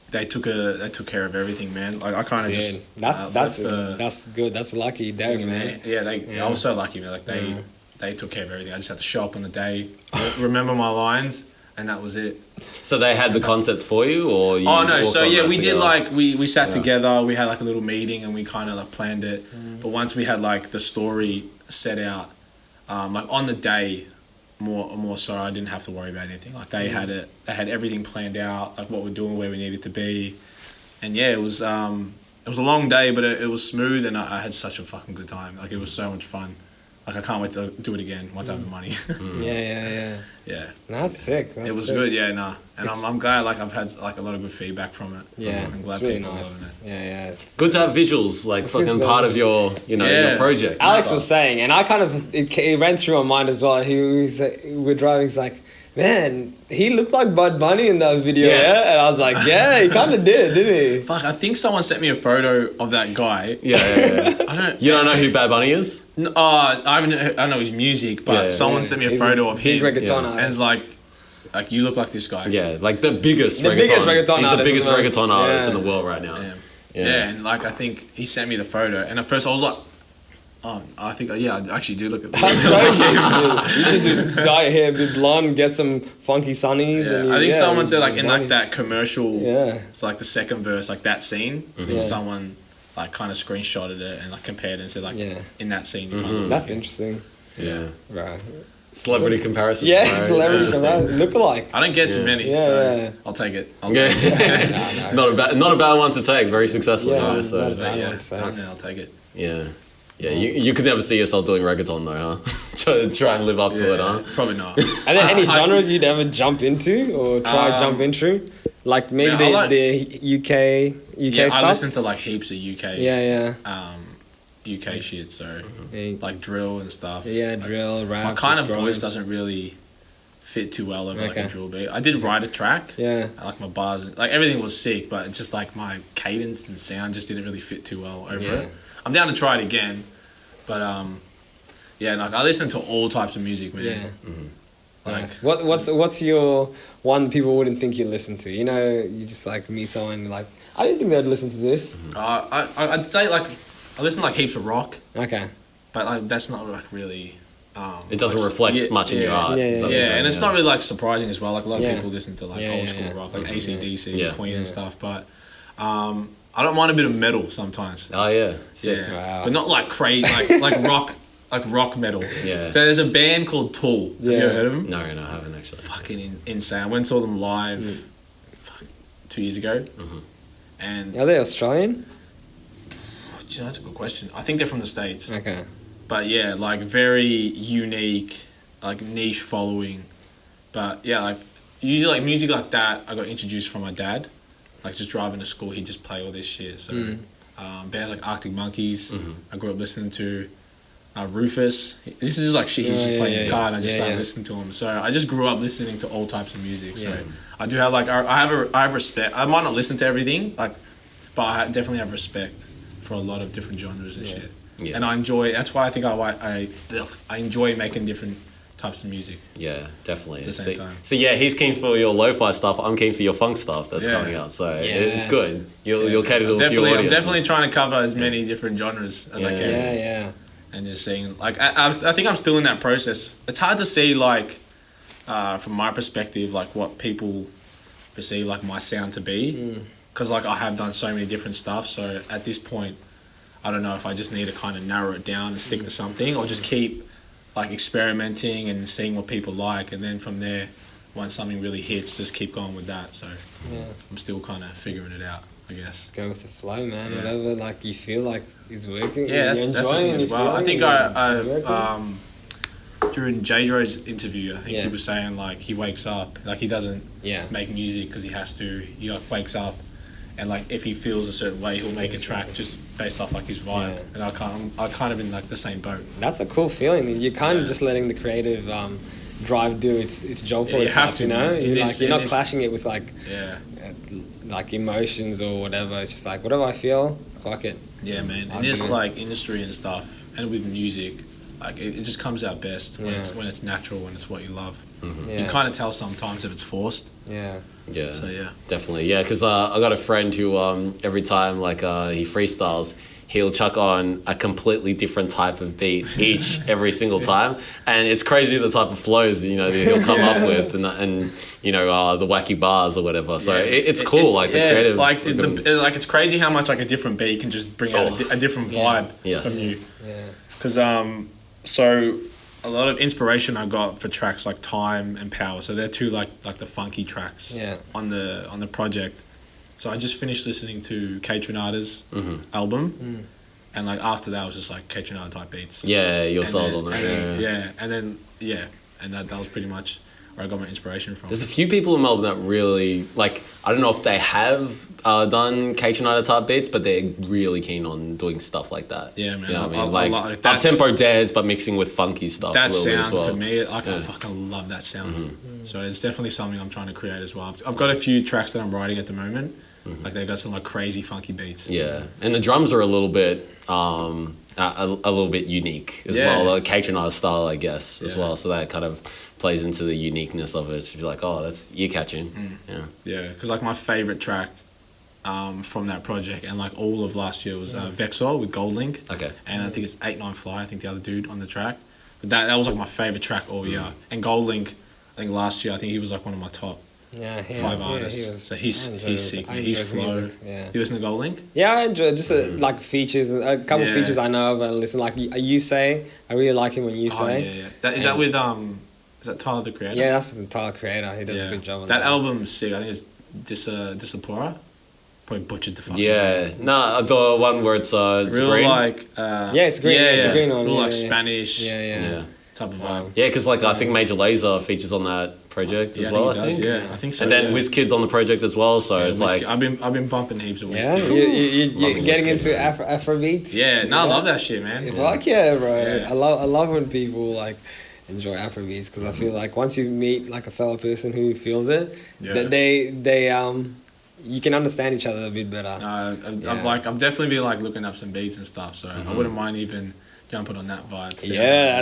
they took care of everything, man. Like I kind of just that's good. That's lucky, damn man. Yeah, I was so lucky, man. Like they took care of everything. I just had to show up on the day, remember my lines, and that was it. So they had the concept for you, or you no. So yeah, we together? did like we sat together. We had like a little meeting and we kind of like planned it. But once we had like the story set out, like on the day. More so, I didn't have to worry about anything. Like they had it, they had everything planned out, like what we're doing, where we needed to be, and yeah, it was a long day, but it was smooth, and I had such a fucking good time. Like it was so much fun. Like I can't wait to do it again once I have the money. Yeah. That's sick. It was good, and I'm glad. Like I've had like a lot of good feedback from it. Yeah, I'm glad it's really people are nice. loving it. Yeah. Good to have visuals, like fucking part of your, your project. Alex was saying, and I kind of it ran through my mind as well. We're driving. He's like, man, he looked like Bud Bunny in that video. Yes. Yeah? And I was like, yeah, he kind of did, didn't he? Fuck, I think someone sent me a photo of that guy. Yeah. You don't know who Bad Bunny is? No, I don't know his music, but someone sent me a photo of him. Reggaeton and it's like you look like this guy. Yeah, like the biggest reggaeton. He's the biggest reggaeton artist in the world right now. Yeah, and like I think he sent me the photo, and at first I was like, I think I actually do look at this. You need to dye your hair a bit blonde, get some funky sunnies. Yeah. And I think someone said like in like that commercial, Yeah. it's like the second verse, like that scene. I think someone like kind of screenshotted it and like compared it and said like in that scene. That's interesting. Yeah. Right. Celebrity comparisons. Yeah, right? celebrity comparisons. Look alike. I don't get too many, I'll take it. Not a bad one to take. Very successful. Yeah, So I'll take it. Yeah. Yeah, you could never see yourself doing reggaeton though, huh? Try and live up to it, huh? Probably not. Are there any genres you'd ever jump into or jump into? Like maybe the UK stuff? I listen to like heaps of UK. UK shit, so like drill and stuff. Yeah, drill, rap. My kind of voice doesn't really fit too well over like a drill beat. I did write a track. Yeah. I like my bars, like everything was sick, but it's just like my cadence and sound just didn't really fit too well over it. I'm down to try it again, but like I listen to all types of music, man. Yeah. Like nice. What's your one people wouldn't think you listen to? You know, you just like meet someone and you're like, I didn't think they'd listen to this. I'd say like I listen to like heaps of rock. Okay. But like that's not like really. It doesn't reflect much in your art. Yeah, and it's not really like surprising as well. Like a lot of people listen to like old school rock, like AC/DC, Queen and stuff. But I don't mind a bit of metal sometimes. Oh yeah, yeah, wow. But not like crazy, like rock, like rock metal. Yeah. So there's a band called Tool. Have you ever heard of them? No, I haven't actually. Fucking insane. I went and saw them live 2 years ago. And are they Australian? That's a good question. I think they're from the States. Okay. But yeah, like very unique, like niche following. But yeah, like usually like music like that, I got introduced from my dad. Like just driving to school, he'd just play all this shit. So bands like Arctic Monkeys, I grew up listening to. Rufus. This is like shit he used to play in the car, and I just started listening to him. So I just grew up listening to all types of music. So I do have like I have respect. I might not listen to everything, like, but I definitely have respect for a lot of different genres and shit. Yeah. And I enjoy. That's why I think I enjoy making different types of music. Yeah, definitely. At the same time. So yeah, he's keen for your lo-fi stuff. I'm keen for your funk stuff that's coming out. So it's good. You'll cater to a few audiences. I'm definitely trying to cover as many different genres as I can. Yeah. And just seeing, like, I think I'm still in that process. It's hard to see, like, from my perspective, like, what people perceive, like, my sound to be. Because, like, I have done so many different stuff. So, at this point, I don't know if I just need to kind of narrow it down and stick to something or just keep like experimenting and seeing what people like, and then from there, once something really hits, just keep going with that. So I'm still kind of figuring it out, I guess. Go with the flow, man. Whatever like you feel like is working. Yeah, that's the thing as well. I think during J-Dro's interview, I think he was saying like he wakes up, like he doesn't make music because he has to. He like wakes up, and like if he feels a certain way, he'll make a track just based off like his vibe. And I kind of in like the same boat. That's a cool feeling. You're kind of just letting the creative drive do its job for itself. You know, you're not clashing it with like like emotions or whatever. It's just like whatever I feel, fuck it. Yeah, man. In this like industry and stuff, and with music. Like it just comes out best when it's natural, when it's what you love. You can kind of tell sometimes if it's forced. Yeah. So Definitely. Yeah, because I got a friend who every time like he freestyles, he'll chuck on a completely different type of beat every single time, and it's crazy the type of flows that he'll come up with, and the wacky bars or whatever. So it's cool, like the creative. Like it's crazy how much like a different beat can just bring out a different vibe from you. Yeah. Because so a lot of inspiration I got for tracks like Time and Power. So they're two like the funky tracks on the project. So I just finished listening to K Tronada's album, and like after that I was just like K Tronada type beats. Yeah, you're sold on it. And that was pretty much where I got my inspiration from. There's a few people in Melbourne that really like. I don't know if they have done K Tronada type beats, but they're really keen on doing stuff like that. Yeah, man. You know what I mean? Like up tempo dance, but mixing with funky stuff. That a little sound bit as well. for me, like I fucking love that sound. So it's definitely something I'm trying to create as well. I've got a few tracks that I'm writing at the moment. Like they got some like crazy funky beats. Yeah, and the drums are a little bit a little bit unique as well, the K Tronada style, I guess, as well. So that kind of plays into the uniqueness of it. To be like, oh, that's ear catching. Yeah, because like my favorite track from that project and like all of last year was Vexor with Gold Link. Okay. And I think it's 8-9 Fly. I think the other dude on the track. But that was like my favorite track all year. And Gold Link, I think last year, I think he was like one of my top 5 artists. So he's sick, man. He's flow. You listen to Gold Link? Yeah, I enjoy just like features, a couple of features I know of and listen. Like You Say, I really like him when You Say. Is that with is that Tyler the Creator? Yeah, that's the Tyler Creator. He does a good job on that. That album's sick. I think it's Disapora. Probably butchered the fuck. The one where it's real green. Like it's green. It's a green one. Real like Spanish. Type of vibe. Yeah, because like I think Major Lazer features on that project as well. I think. Yeah, I think so. And then WizKid's on the project as well. So it's like I've been bumping heaps of WizKid. Yeah, you're getting into Afrobeats. Yeah, I love that shit, man. Fuck yeah, bro. Yeah. I love when people like enjoy Afrobeats because I feel like once you meet like a fellow person who feels it, that they you can understand each other a bit better. I've definitely been like looking up some beats and stuff, so I wouldn't mind even jumping on that vibe.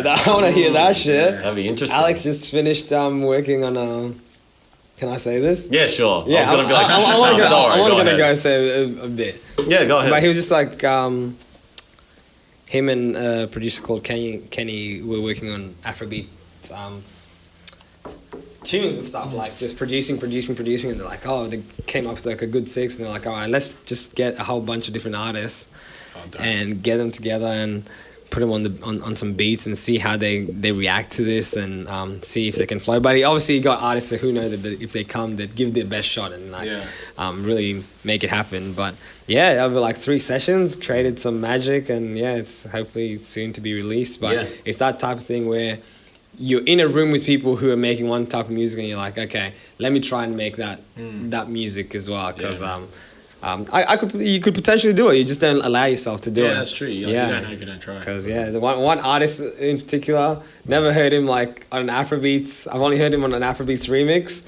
I want to hear that shit. Yeah. That'd be interesting. Alex just finished working on can I say this? Yeah, sure. Yeah, I was gonna be like, I want to go say a bit. Yeah, go ahead. But he was just like him and a producer called Kenny were working on Afrobeat tunes and stuff, like just producing, and they're like, oh, they came up with like a good 6, and they're like, all right, let's just get a whole bunch of different artists and get them together and put them on some beats and see how they react to this and see if they can flow. But he obviously got artists who know that if they come, they'd give their best shot and like really make it happen. But yeah, over like 3 sessions, created some magic, and it's hopefully soon to be released. But it's that type of thing where you're in a room with people who are making one type of music, and you're like, okay, let me try and make that music as well, because you could potentially do it. You just don't allow yourself to do it. Yeah, that's true. You don't know if you don't try. Because the one artist in particular, never heard him like on an Afrobeats. I've only heard him on an Afrobeats remix,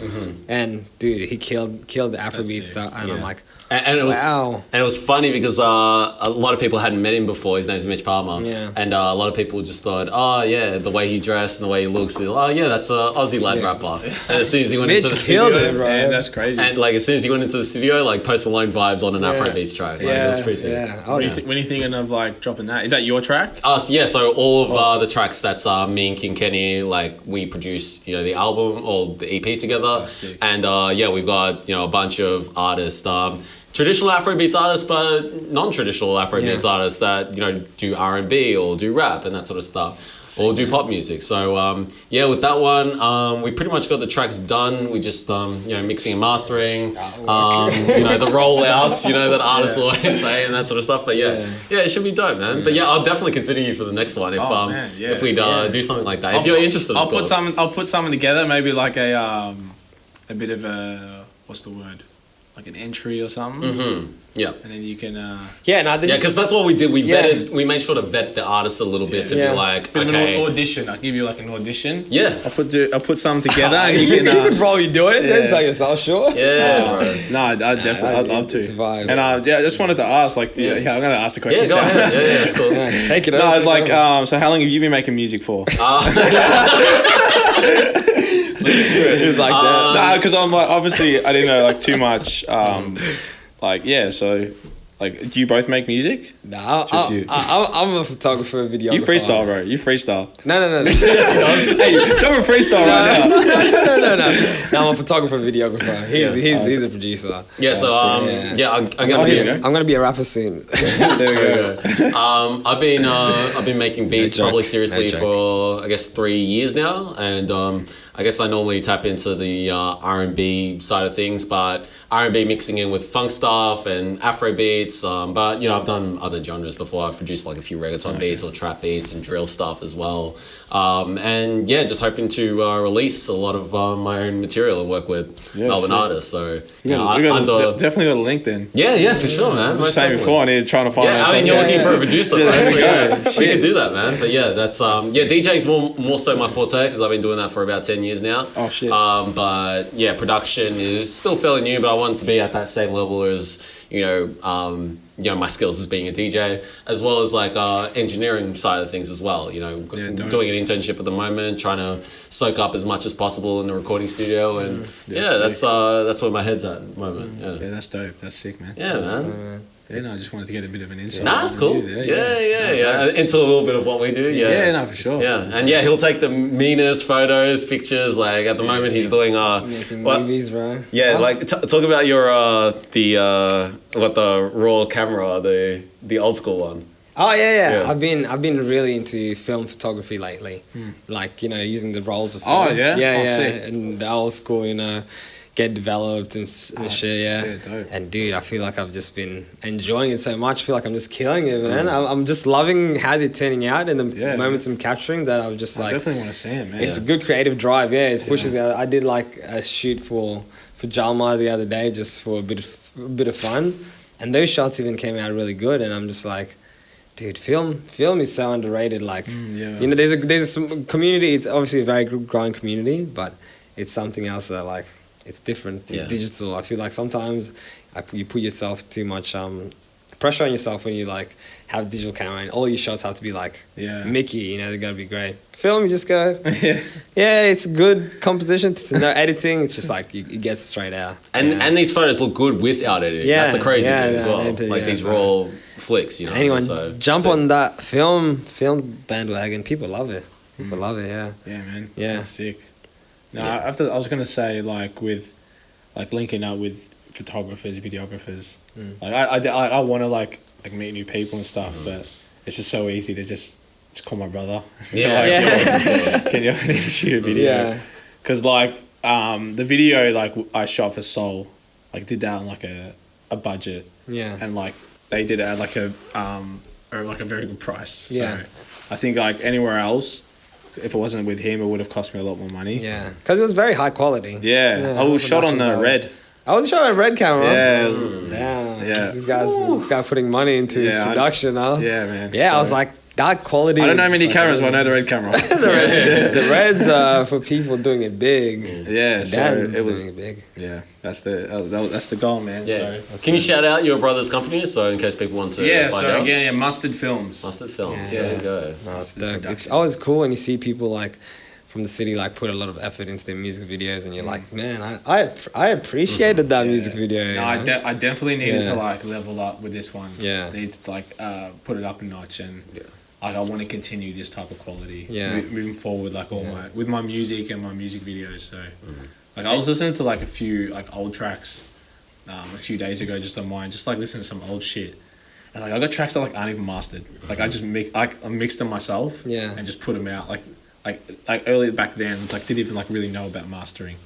and dude, he killed the Afrobeats stuff, and I'm like, and it was wow. And it was funny because a lot of people hadn't met him before. His name's Mitch Palmer, and a lot of people just thought, oh yeah, the way he dressed and the way he looks, oh yeah, that's an Aussie lad rapper. And as soon as he went into the studio, that's crazy. And like as soon as he went into the studio, like Post Malone vibes on an Afrobeats track. Like, it was pretty sick. When are you thinking of like dropping that? Is that your track? So all of the tracks that's me and King Kenny, like we produced, the album or the EP together, and we've got a bunch of artists. traditional Afrobeats artists, but non-traditional Afrobeats artists that, you know, do R&B or do rap and that sort of stuff, or do pop music. So yeah, with that one, we pretty much got the tracks done. We just you know, mixing and mastering, you know, the rollouts, you know, that artists always say and that sort of stuff. But yeah, it should be dope, man. But yeah, I'll definitely consider you for the next one if we do something like that. If you're interested, I'll put something together, maybe like a bit of a, what's the word? Like an entry or something. Mm-hmm. Yeah. And then you can... because that's what we did. We vetted, we made sure to vet the artist a little bit to be like, okay. An audition. I'll give you like an audition. Yeah. I'll put something together and you can... you could probably do it. Don't say yourself short. Yeah, bro. No, I'd love to. It's a vibe. And I just wanted to ask, like, I'm going to ask the question. Yeah, go ahead. Yeah, that's cool. Take it over. No, like, so how long have you been making music for? It's like that. Nah, because I'm like, obviously I didn't know like too much. Like, yeah, so like, do you both make music? Nah, Just you. I'm a photographer, a videographer. You freestyle, bro. You freestyle. No. Yes, he does. Hey, drop a freestyle right now. No, I'm a photographer, videographer. He's a producer. Yeah, so I'm gonna be a rapper soon. There we go. I've been making beats probably seriously for I guess 3 years now, and I guess I normally tap into the R&B side of things, but R&B mixing in with funk stuff and Afro beats. But you know, I've done other genres before. I've produced like a few reggaeton beats or trap beats and drill stuff as well. And yeah, just hoping to release a lot of my own material and work with Melbourne artists. So definitely got a link then. Yeah, for sure, man. I was saying before, I need trying to find. Yeah, I mean, you're looking for a producer, right? So we can do that, man. But yeah, that's DJ's more so my forte because I've been doing that for about 10 years now. Oh shit. But yeah, production is still fairly new, but I want to be at that same level as you know my skills as being a DJ, as well as like engineering side of things as well. You know, doing an internship at the moment, trying to soak up as much as possible in the recording studio, and that's where my head's at the moment. Yeah, that's dope. That's sick, man. Yeah, man. Yeah, no, I just wanted to get a bit of an insight. Nah, that's cool. Yeah. Into a little bit of what we do. Yeah, no, for sure. Yeah, and yeah, he'll take the meanest photos, pictures. Like at the moment, he's doing movies, bro. Yeah, like talk about your the raw camera, the old school one. Oh yeah. I've been really into film photography lately. Like, you know, using the rolls of film. Oh yeah. And the old school, you know, get developed and shit, Yeah, dope. And dude, I feel like I've just been enjoying it so much. I feel like I'm just killing it, man. I'm just loving how they're turning out and the moments I'm capturing that I'm just like... I definitely want to see it, man. It's a good creative drive, it pushes out. I did like a shoot for Jalma the other day just for a bit of fun. And those shots even came out really good and I'm just like... Dude, film is so underrated. Like, you know, there's some community. It's obviously a very growing community, but it's something else that like it's different. Digital. I feel like sometimes you put yourself too much pressure on yourself when you like have a digital camera and all your shots have to be like Mickey. You know, they're gotta be great. Film, you just go. It's good composition. No editing. It's just like it gets straight out. And these photos look good without editing. Yeah, that's the crazy thing as well. Like these raw flicks, you know. Anyone jump on that film bandwagon. People love it. People love it. Yeah, man. Yeah, that's sick. No, I was gonna say like with like linking up with photographers, videographers. Like I want to like meet new people and stuff, but it's just so easy to just call my brother. Can you need to shoot a video? Because like the video like I shot for Soul, like did that on like a budget. And like they did it at like a very good price. So I think like anywhere else, if it wasn't with him, it would have cost me a lot more money. Yeah, because it was very high quality. I was shot on the red. I was shot on a red camera. Damn. This guy putting money into his production, huh? Yeah, man. Yeah, so I was like, that quality. I don't know many cameras, but I know the red camera. the red's for people doing it big. Yeah, so it was doing it big. Yeah, that's the goal, man. Yeah. So can you shout out your brother's company so in case people want to find out? Mustard Films. Mustard Films. There you go. It's always cool when you see people like from the city like put a lot of effort into their music videos and you're like, man, I appreciated that music video. No, I definitely needed to like level up with this one. Yeah, needed to like put it up a notch and like I want to continue this type of quality. Moving forward, like with my music and my music videos. So like I was listening to like a few like old tracks a few days ago just on mine, just like listening to some old shit. And like I got tracks that like aren't even mastered. Like I just I mixed them myself. Yeah. And just put them out. Like earlier back then, like didn't even like really know about mastering.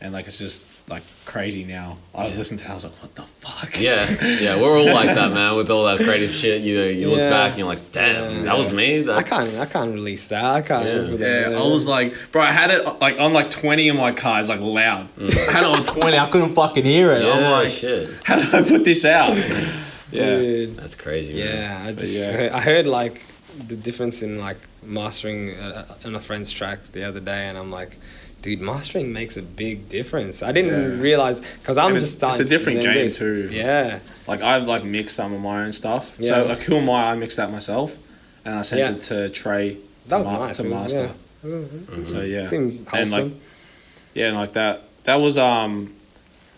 And like it's just like crazy now. I listened to it, I was like, what the fuck? Yeah, we're all like that, man. With all that creative shit, you look back and you're like, damn, that was me. I can't release that. I can't. Yeah, I was like, bro, I had it like on like 20 in my car. It's like loud. I had it on 20. I couldn't fucking hear it. Yeah, I'm like, shit. How did I put this out? Dude. That's crazy, man. Yeah, I heard like the difference in like mastering on a friend's track the other day, and I'm like, dude, mastering makes a big difference. I didn't realize, because I'm just starting. It's a different game too. Yeah. Like I've like mixed some of my own stuff. Yeah. So like Who Am I mixed that myself, and I sent it to Trey. That was nice. To master. So yeah, seemed wholesome. And like, and like that was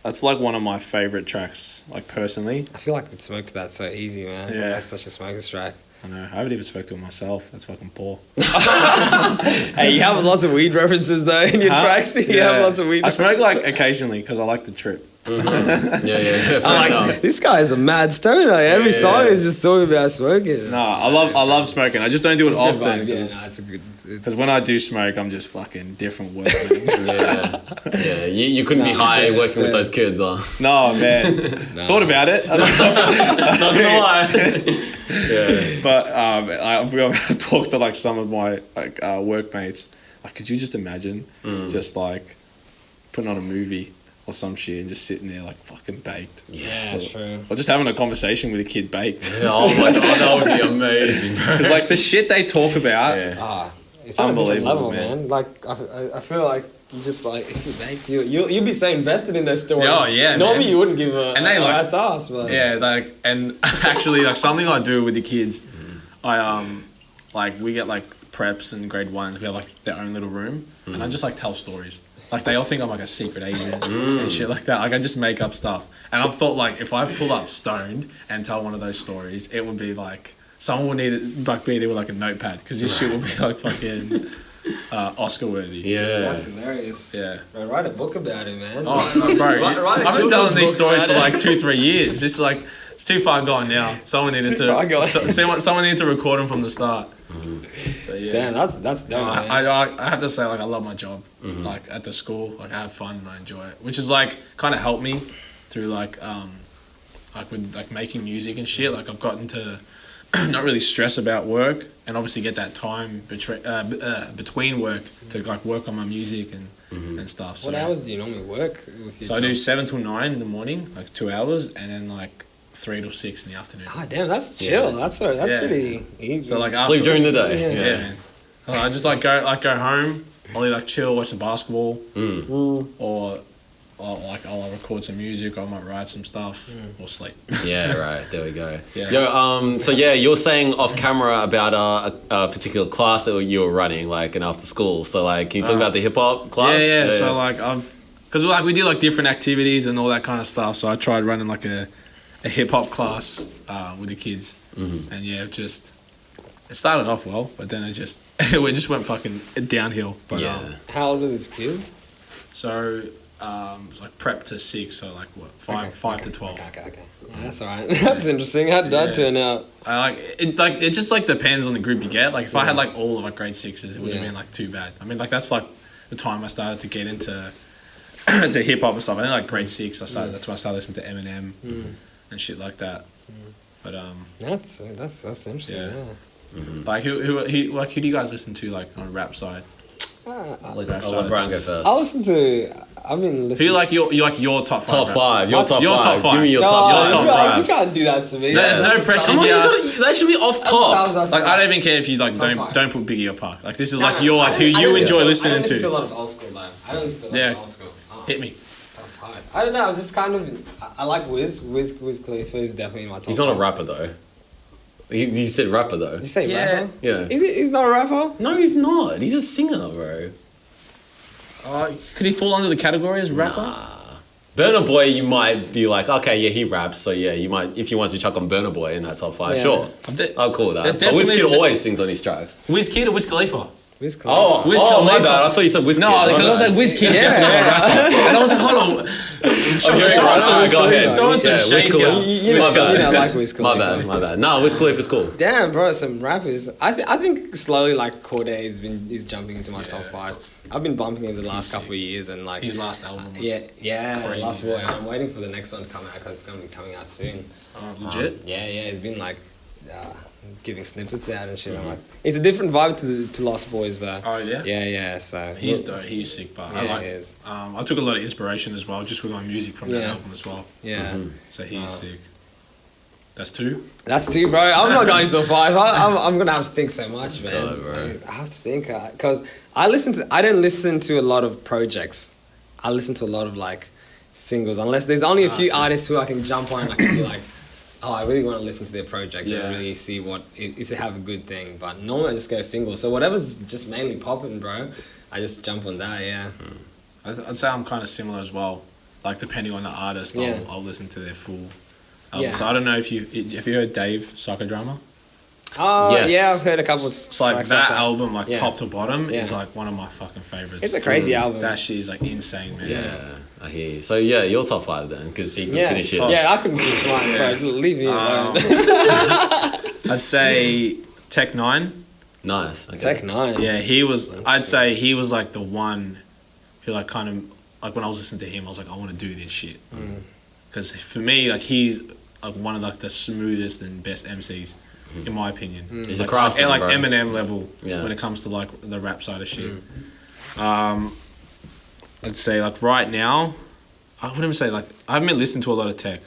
that's like one of my favorite tracks, like personally. I feel like we'd smoke to that so easy, man. Yeah. That's such a smoker's track. I know. I haven't even spoke to it myself. That's fucking poor. Hey, you have lots of weed references though in your tracks. You have lots of weed. I smoke like occasionally because I like to trip. Yeah. I'm like, this guy is a mad stoner. Every song is just talking about smoking. No, I love smoking. I just don't do it often. It's a good. Because when I do smoke, I'm just fucking different work. Man. You couldn't be high working with those kids, huh? No, man. Thought about it. Not gonna lie. Yeah. But I've talked to like some of my like workmates. Like, could you just imagine just like putting on a movie or some shit and just sitting there like fucking baked? Yeah, true. Or just having a conversation with a kid baked. Yeah, oh my god, that would be amazing, bro. Because like the shit they talk about. It's on unbelievable, a level, man. Like I feel like you just like if you baked, you'll be so invested in their stories. Oh yeah, normally man. you wouldn't give a and they like rat's ass, but yeah, like and actually like something I do with the kids, I like we get like preps and grade ones. We have like their own little room, and I just like tell stories. Like they all think I'm like a secret agent and shit like that. Like I just make up stuff, and I've thought like if I pull up stoned and tell one of those stories, it would be like someone would need to like be there with like a notepad because this shit would be like fucking Oscar worthy. Yeah, that's hilarious. Yeah, bro, write a book about it, man. Oh no, bro, I've been telling these stories for like 2-3 years. It's like it's too far gone now. Someone needed someone needed to record them from the start. But yeah. Damn, that's dope, man. I have to say like I love my job. Like at the school, like I have fun and I enjoy it, which is like kind of helped me through like with like making music and shit. Like I've gotten to not really stress about work and obviously get that time between work to like work on my music and stuff. So, what hours do you normally work with your So I do 7 till 9 in the morning, like 2 hours, and then like 3 till 6 in the afternoon. Ah, damn, that's chill. That's pretty easy. So like sleep during the day. Yeah. I just like go home. I'll like chill, watch the basketball, or I'll record some music, or I might write some stuff, or sleep. Yeah, right. There we go. Yeah. Yo, so yeah, you were saying off camera about a particular class that you were running, like an after school. So like, can you talk about the hip hop class? Yeah. So like because like we do like different activities and all that kind of stuff. So I tried running like a hip hop class with the kids, and yeah, it started off well, but then it just went fucking downhill. But how old are these kids? So. It was like prep to 6, so like what 5 to 12. Okay. Yeah, that's alright. That's interesting. How did that turn out? It just like depends on the group you get. Like if I had like all of like grade 6s, it would have been like too bad. I mean like that's like the time I started to get into to hip hop and stuff. I think like grade 6 that's when I started listening to Eminem and shit like that. But that's interesting. Yeah. Like who do you guys listen to like on the rap side? I'll let Brian go first. I've been listening. Who like your top 5? Top 5. Your top 5. Give me your top 5. You can't do that to me. There's no pressure here. That should be off top. Like I don't even care if you like don't put Biggie or Pac. Like this is like your like who you enjoy listening to. I don't listen to a lot of old school though. I don't listen to a lot of old school. Hit me. Top 5. I don't know. I'm just kind of. I like Wiz. Wiz Khalifa is definitely in my top. He's not a rapper though. He said rapper though. You say rapper? Yeah. He's not a rapper? No, he's not. He's a singer, bro. Could he fall under the category as rapper? Nah. Burna Boy, you might be like, okay, yeah, he raps, so yeah, you might, if you want to chuck on Burna Boy in that top 5, sure. I'll call that. But Wizkid always sings on his tracks. Wizkid or Wiz Khalifa? Wiz Khalifa. Oh, my bad. I thought you said Wizkid. No, because I was like Wizkid definitely not a rapper. And I was like, hold on. sure. Go ahead. Throw in some shade Wiz Khalifa. here. You know, like Wiz My Khalifa. bad. No, Wiz Khalifa's cool. Damn, bro, some rappers. I think slowly like Cordae is jumping into my top 5. I've been bumping him the last couple of years and like His last album was crazy, Last Boy. man. I'm waiting for the next one to come out because it's gonna be coming out soon. Legit? Yeah, it's been like giving snippets out and shit. I'm like, it's a different vibe to Lost Boys though. Oh yeah? Yeah. So He's dope. He's sick, but I like he is. I took a lot of inspiration as well, just with my music from that album as well. Yeah. So he's sick. That's 2. That's 2, bro. I'm not going to 5. I'm gonna have to think so much, man. Oh, bro. I have to think because I don't listen to a lot of projects. I listen to a lot of like singles, unless there's only a few artists who I can jump on and I can be like, oh, I really want to listen to their project and really see if they have a good thing. But normally I just go single. So whatever's just mainly popping, bro, I just jump on that. Yeah. I'd say I'm kind of similar as well. Like depending on the artist, I'll listen to their full album. So I don't know if you heard Dave Psychodrama. Oh Yes. yeah, I've heard a couple. It's like tracks that off album, like top to bottom, is like one of my fucking favorites. It's a crazy album. That shit is like insane, man. Yeah, I hear you. So yeah, your top 5 then, because he can finish it. Yeah, I can finish mine, bro. Leave me alone. I'd say Tech 9. Nice. Okay. Tech 9. Yeah, he was. I'd say he was like the one who like kind of like when I was listening to him, I was like, I want to do this shit. Because for me, like he's like one of like the smoothest and best MCs. In my opinion, He's like, a craftsman, like bro. Eminem level when it comes to like the rap side of shit. I'd say like right now, I wouldn't even say like I haven't been listening to a lot of Tech,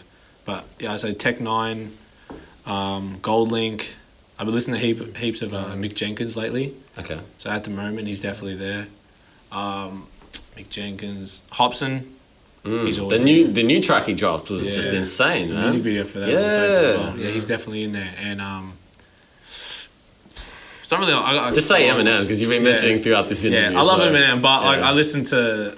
but yeah, I'd say Tech 9, Gold Link. I've been listening to heaps of Mick Jenkins lately. Okay. So at the moment, he's definitely there. Mick Jenkins, Hobson. He's always The new track he dropped was just insane, the man. music video for that was dope as well. Yeah, he's definitely in there. And some of the Just say Eminem because you've been mentioning throughout this interview. Yeah, I love Eminem, but like I listen to.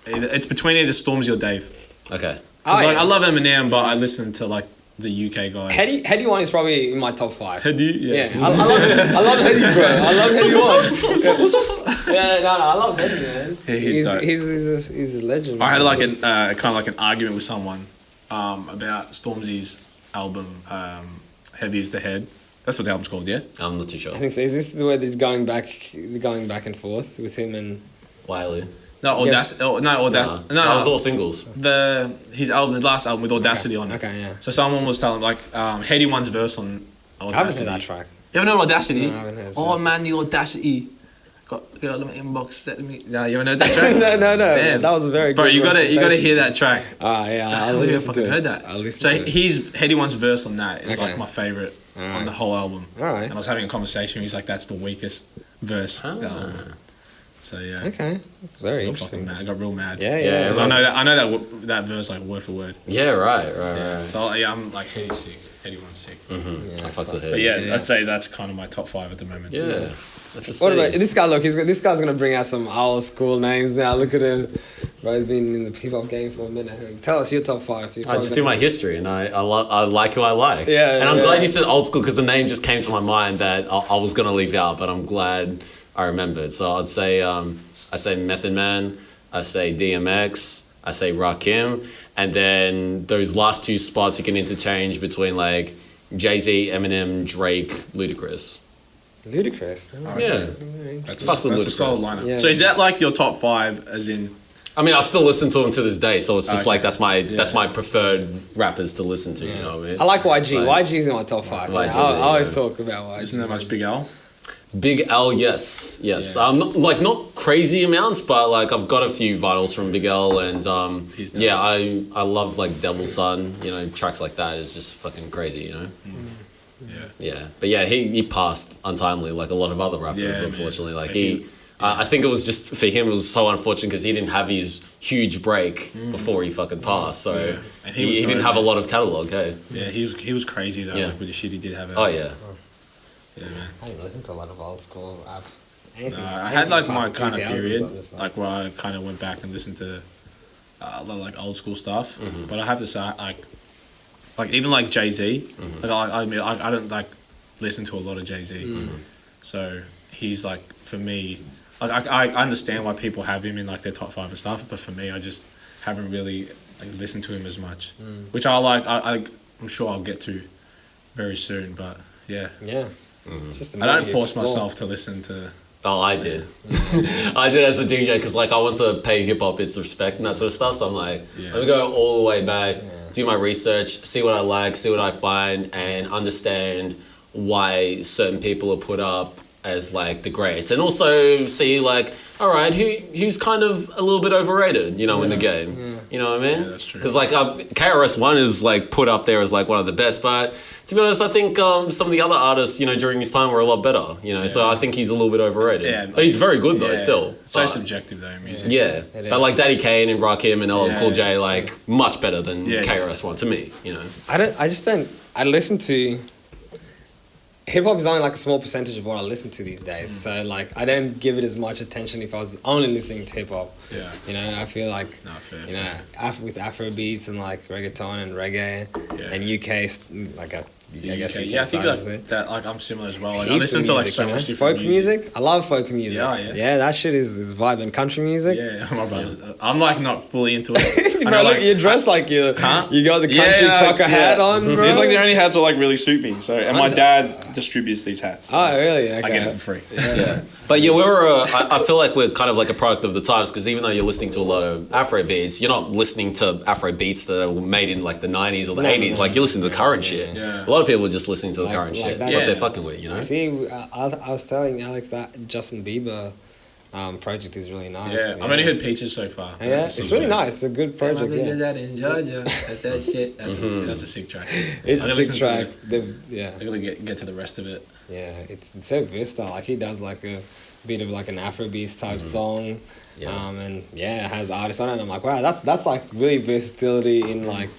It's between either Stormzy or Dave. Okay. Like I love Eminem, but I listen to like the UK guys. Heady one is probably in my top 5. Heady, Yeah, I love Heady, bro. I love Heady one. I love Heady, man. Yeah, he's dope. He's a legend. I had like an kind of like an argument with someone about Stormzy's album, Heavy Is the Head. That's what the album's called, yeah? I'm not too sure. I think so. Is this where they're going back and forth with him and Wiley. No, Audacity. Yes. That was all singles. His last album with Audacity on it. Okay, yeah. So someone was telling like Heady One's verse on Audacity. I haven't heard that track. You haven't heard Audacity? No, I haven't heard Oh man, the Audacity. Got girl in my inbox. No, you haven't heard that track? no. Damn. That was a very Bro, good you gotta hear that track. Yeah, I can't believe I fucking heard that. I'll listen So to it. his Heady One's verse on that is Okay. like my favorite on Alright. the whole album. Alright. And I was having a conversation. He's like, "That's the weakest verse." So yeah. Okay, that's very I got interesting. fucking mad. I got real mad. Yeah. Because I know that verse like word for word. Yeah, right. So yeah, I'm like Heady's sick. Heady One's sick. I fucks with But Heady. yeah, I'd say that's kind of my top 5 at the moment. Yeah. That's a What about sick. this guy? Look, this guy's gonna bring out some old school names now. Look at him, bro. He's been in the hip hop game for a minute. Tell us your top 5. I just do my history, and I like who I like. Yeah, and I'm yeah. glad you said old school because the name just came to my mind that I was gonna leave out, but I'm glad I remembered. So I'd say I say Method Man, I say DMX, I say Rakim, and then those last 2 spots you can interchange between like Jay-Z, Eminem, Drake, Ludacris. Ludicrous. Yeah. That's Fucks with a solid Ludacris. lineup. Yeah. So is that like your top 5 as in? I mean, I still listen to him to this day, so it's just Okay. like that's my preferred rappers to listen to. You know what I mean? I like YG. Like- YG's in my top 5. YG, I always yeah. talk about YG. Isn't that much Big L? Big L, yes. Yeah. Not crazy amounts, but like I've got a few vinyls from Big L, and He's dope. yeah, I love like Devil's Son. You know, tracks like that is just fucking crazy. You know. Yeah, but yeah, he passed untimely like a lot of other rappers. Yeah, man. Unfortunately, like Like I think it was just for him. It was so unfortunate because he didn't have his huge break before he fucking passed. So And he was didn't dope, have a man. lot of catalog. Hey. Yeah, he was crazy though. Yeah. Like with the shit he did have. Oh yeah. Yeah, man. I didn't listen to a lot of old school rap. I had like my past the kind of 2000s, period, I'm just like where I kind of went back and listened to a lot of like old school stuff. But I have to say, like even like Jay-Z, like I mean, I don't like listen to a lot of Jay-Z. So he's like for me, like I understand why people have him in like their top 5 and stuff, but for me, I just haven't really like listened to him as much, which I like. I'm sure I'll get to very soon, but yeah. It's just I don't force myself to listen to. Oh, I did. I did as a DJ because like I want to pay hip hop its respect and that sort of stuff. So I'm like, let me go all the way back, do my research, see what I like, see what I find, and understand why certain people are put up as like the greats, and also see like, all right, who's kind of a little bit overrated, you know, in the game. You know what I mean? Yeah, that's true. Because like KRS-One is like put up there as like one of the best, but to be honest, I think some of the other artists, you know, during his time were a lot better, you know. So I think he's a little bit overrated. Yeah, but he's very good though, still. So subjective though, music. Yeah, but like Daddy Kane and Rakim and LL Cool J, like much better than KRS-One to me, you know. I listen to. Hip hop is only like a small percentage of what I listen to these days. So like I don't give it as much attention if I was only listening to hip hop. Yeah. You know, I feel like with Afro beats and like reggaeton and reggae and UK like a I guess UK I think that like I'm similar as well. Like, I listen to like so much different folk music. I love folk music. Yeah, that shit is vibe. And country music. Yeah, my brothers. I'm like not fully into it. Bro, look, you dress like you got the country trucker hat on, bro. It's like the only hats that like really suit me. So and my dad distributes these hats. So oh really? Okay. I get it for free. Yeah. But yeah, I feel like we're kind of like a product of the times, because even though you're listening to a lot of Afro beats, you're not listening to Afro beats that are made in like the 90s or the 80s. Like you're listening to the current shit. Yeah. A lot of people are just listening to the current shit, what they're fucking with, you know? See, I was telling Alex that Justin Bieber project is really nice. Yeah, I've only heard Peaches so far. Yeah, it's really nice. It's a good project. Yeah, out in Georgia. That's that shit. That's a sick track. It's a sick track. I gotta get to the rest of it. Yeah, it's so versatile. Like he does like a bit of like an Afrobeats type song. And it has artists on it. And I'm like, wow, that's like really versatility in like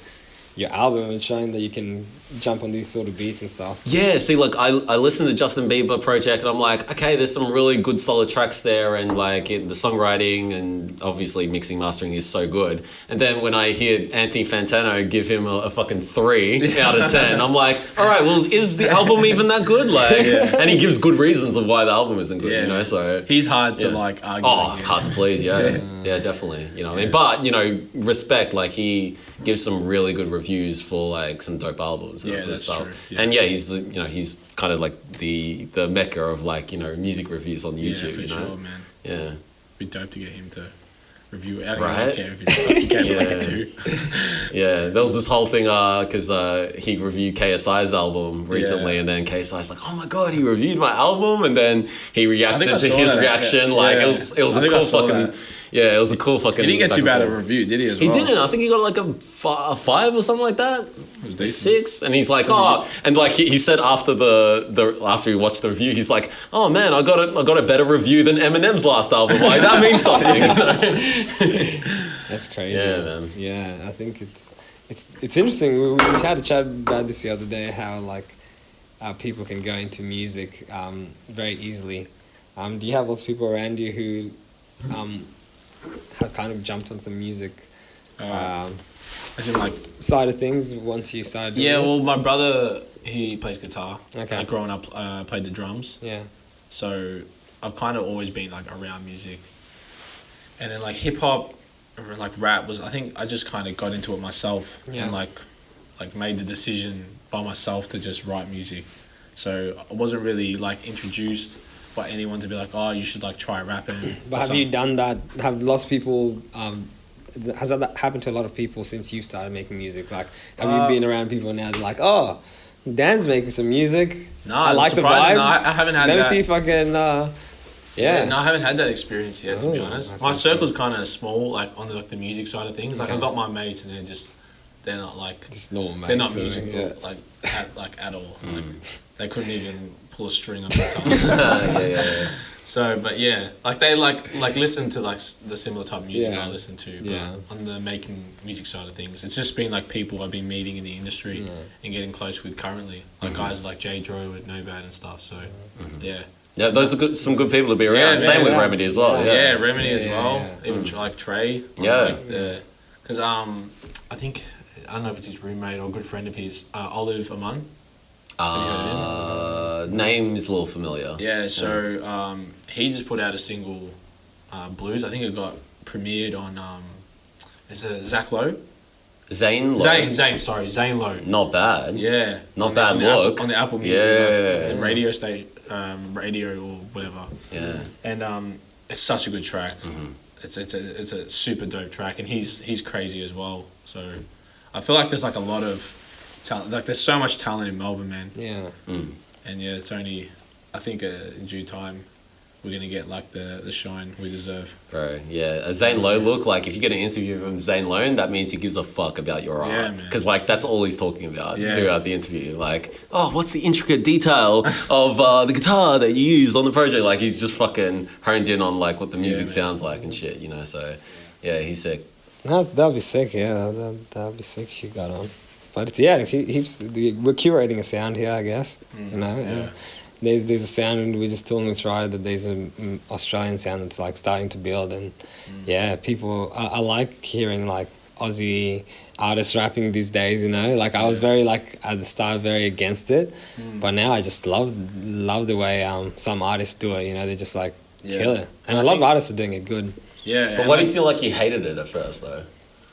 your album and showing that you can jump on these sort of beats and stuff. Yeah, see, like I listened to Justin Bieber project and I'm like, okay, there's some really good solid tracks there, and like the songwriting and obviously mixing mastering is so good. And then when I hear Anthony Fantano give him a fucking 3 out of 10, I'm like, all right, well, is the album even that good? Like, and he gives good reasons of why the album isn't good, you know. So he's hard to like argue. Oh, hard to please, yeah, definitely. You know, what I mean, but you know, respect. Like he gives some really good reviews for like some dope albums. And that sort of stuff. True. And he's kind of like the mecca of like, you know, music reviews on YouTube. For you know, sure, man. Yeah, it'd be dope to get him to review it. I don't care if it's like 2. Yeah, there was this whole thing because he reviewed KSI's album recently, and then KSI's like, oh my god, he reviewed my album, and then he reacted to his reaction. Like it was a cool fucking. Yeah, it was a cool fucking. He didn't get too bad a review, did he? As well, he didn't. I think he got like a 5 or something like that. It was 6, and he's like, and like he said after after he watched the review, he's like, oh man, I got a better review than Eminem's last album. Like that means something. That's crazy. Yeah, man. Yeah, I think it's interesting. We had a chat about this the other day. How like people can go into music very easily. Do you have lots of people around you who have kind of jumped onto the music as in like side of things once you started doing it? Well, my brother, he plays guitar. Okay. Growing up, played the drums. Yeah. So I've kind of always been like around music. And then like hip hop and like rap I think I just kind of got into it myself and like made the decision by myself to just write music. So I wasn't really like introduced by anyone to be like, oh, you should like try rapping. But have you done that? Have lots of people? Has that happened to a lot of people since you started making music? Like, have you been around people now? They're like, oh, Dan's making some music. No, I like the vibe. No, I haven't had. Let me see if I can. No, I haven't had that experience yet. To be honest, my circle's kind of small, like on the music side of things. Like I got my mates, and they're not like just normal mates. They're not musical, like at all. Like they couldn't even pull a string on their tongue. So, but like they like listen to like the similar type of music I listen to, but on the making music side of things, it's just been like people I've been meeting in the industry and getting close with currently, like guys like J Dro and No Bad and stuff. So, yeah, those are some good people to be around. Same with Remedy as well. Yeah, Remedy as well. Even like Trey. Yeah, because I think I don't know if it's his roommate or a good friend of his, Olive Amun. name is a little familiar. Yeah, so he just put out a single, Blues. I think it got premiered on, is it Zach Lowe? Zane Lowe. Zane Lowe. Not bad. Yeah. Not bad look. On the Apple Music. The radio state, radio or whatever. Yeah. And it's such a good track. Mm-hmm. It's a super dope track, and he's crazy as well. So I feel like there's like a lot of talent. Like there's so much talent in Melbourne, man. Yeah. And yeah, it's only, I think in due time, we're gonna get like the shine we deserve. Bro, yeah. A Zane Lowe look, like if you get an interview from Zane Lowe, that means he gives a fuck about your art. Yeah, man. Because like that's all he's talking about throughout the interview. Like, oh, what's the intricate detail of the guitar that you used on the project? Like he's just fucking honed in on like what the music sounds like and shit, you know. So yeah, he's sick. No, that'd be sick. Yeah, that'd be sick if you got on. But it's, yeah, we're curating a sound here, I guess. You know. Yeah. There's a sound, and we just told with Ryder that there's an Australian sound that's like starting to build, and yeah, people. I like hearing like Aussie artists rapping these days. You know, like I was very like at the start very against it, but now I just love the way some artists do it. You know, they just like kill it, and I love artists are doing it good. Yeah. But why do you feel like you hated it at first though?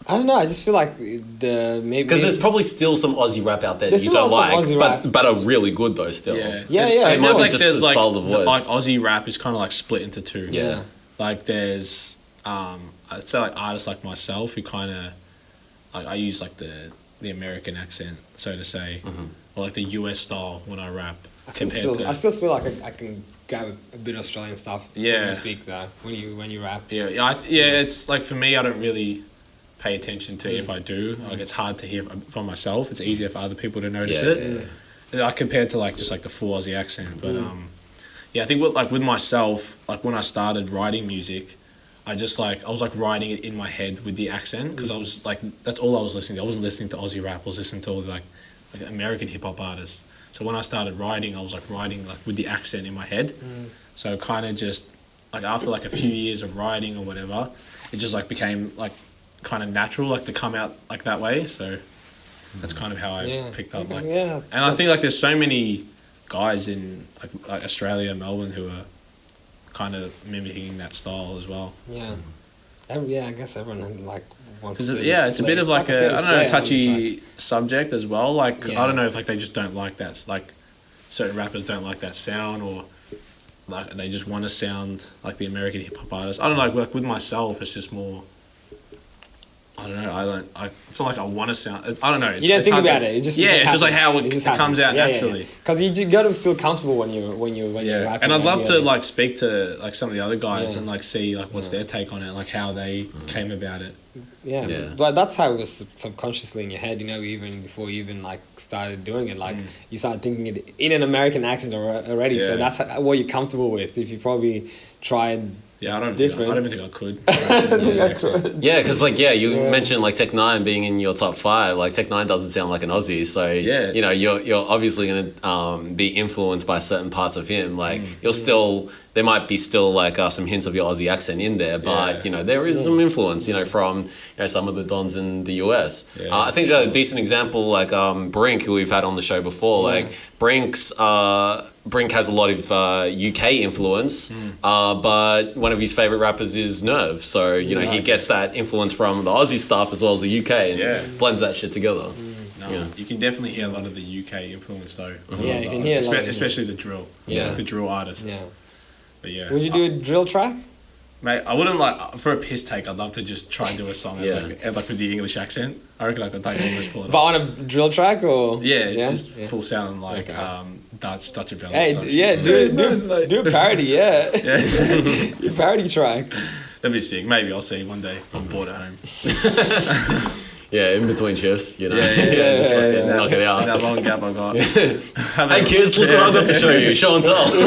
I don't know. I just feel like maybe because there's probably still some Aussie rap out there that you don't like, but are really good though still. Yeah. It might be just there's the like style of voice. like Aussie rap is kind of like split into two. Yeah. Like there's I'd say like artists like myself who kind of like I use like the American accent, so to say, or like the US style when I rap. I still feel like I can grab a bit of Australian stuff when you speak though when you rap. It's like for me I don't really pay attention to if I do. Like it's hard to hear from myself. It's easier for other people to notice it. Like compared to like just like the full Aussie accent. But I think with myself, like when I started writing music, I was like writing it in my head with the accent because I was like that's all I was listening to. I wasn't listening to Aussie rap. I was listening to all like American hip hop artists. So when I started writing, I was like writing like with the accent in my head. So kind of just like after like a few years of writing or whatever, it just like became like kind of natural like to come out like that way, so that's kind of how I picked up like and I think like there's so many guys in like Australia, Melbourne who are kind of mimicking that style as well. I guess everyone like wants to it's a bit of like a I don't know, touchy subject as well, like I don't know if like they just don't like that, like certain rappers don't like that sound, or like they just want to sound like the American hip hop artists. I don't know, like with myself it's just more I don't know. It's not like I want to sound. I don't know. You don't think about it. It's just like how it comes out naturally. Because you got to feel comfortable when you're rapping. And I'd love to like speak to like some of the other guys and like see like what's their take on it, like how they came about it. But that's how it was subconsciously in your head, you know, even before you even like started doing it. Like you started thinking it in an American accent already. So that's what you're comfortable with. If you probably tried. Yeah, I don't even think I could. Yeah, because you mentioned like Tech Nine being in your top 5. Like Tech Nine doesn't sound like an Aussie, so you know you're obviously gonna be influenced by certain parts of him. Like you're still there might be still like some hints of your Aussie accent in there, but you know there is some influence from some of the dons in the US. I think a decent example like Brink, who we've had on the show before. Like Brink has a lot of UK influence, but one of his favorite rappers is Nerve. So he gets that influence from the Aussie stuff as well as the UK, and blends that shit together. You can definitely hear a lot of the UK influence though. Yeah, you can hear especially the drill. Like the drill artists. But would you do a drill track? Mate, I wouldn't like for a piss take. I'd love to just try and do a song as like with the English accent. I reckon I could take English pull it. But on a drill track or full sound like Dutch Valley. Hey, do a parody. Your parody track. That'd be sick. Maybe I'll see one day. I'm bored at home. In between shifts, just fucking knock it out. That long gap I got. Hey kids, look what I got to show you. Show and tell. Do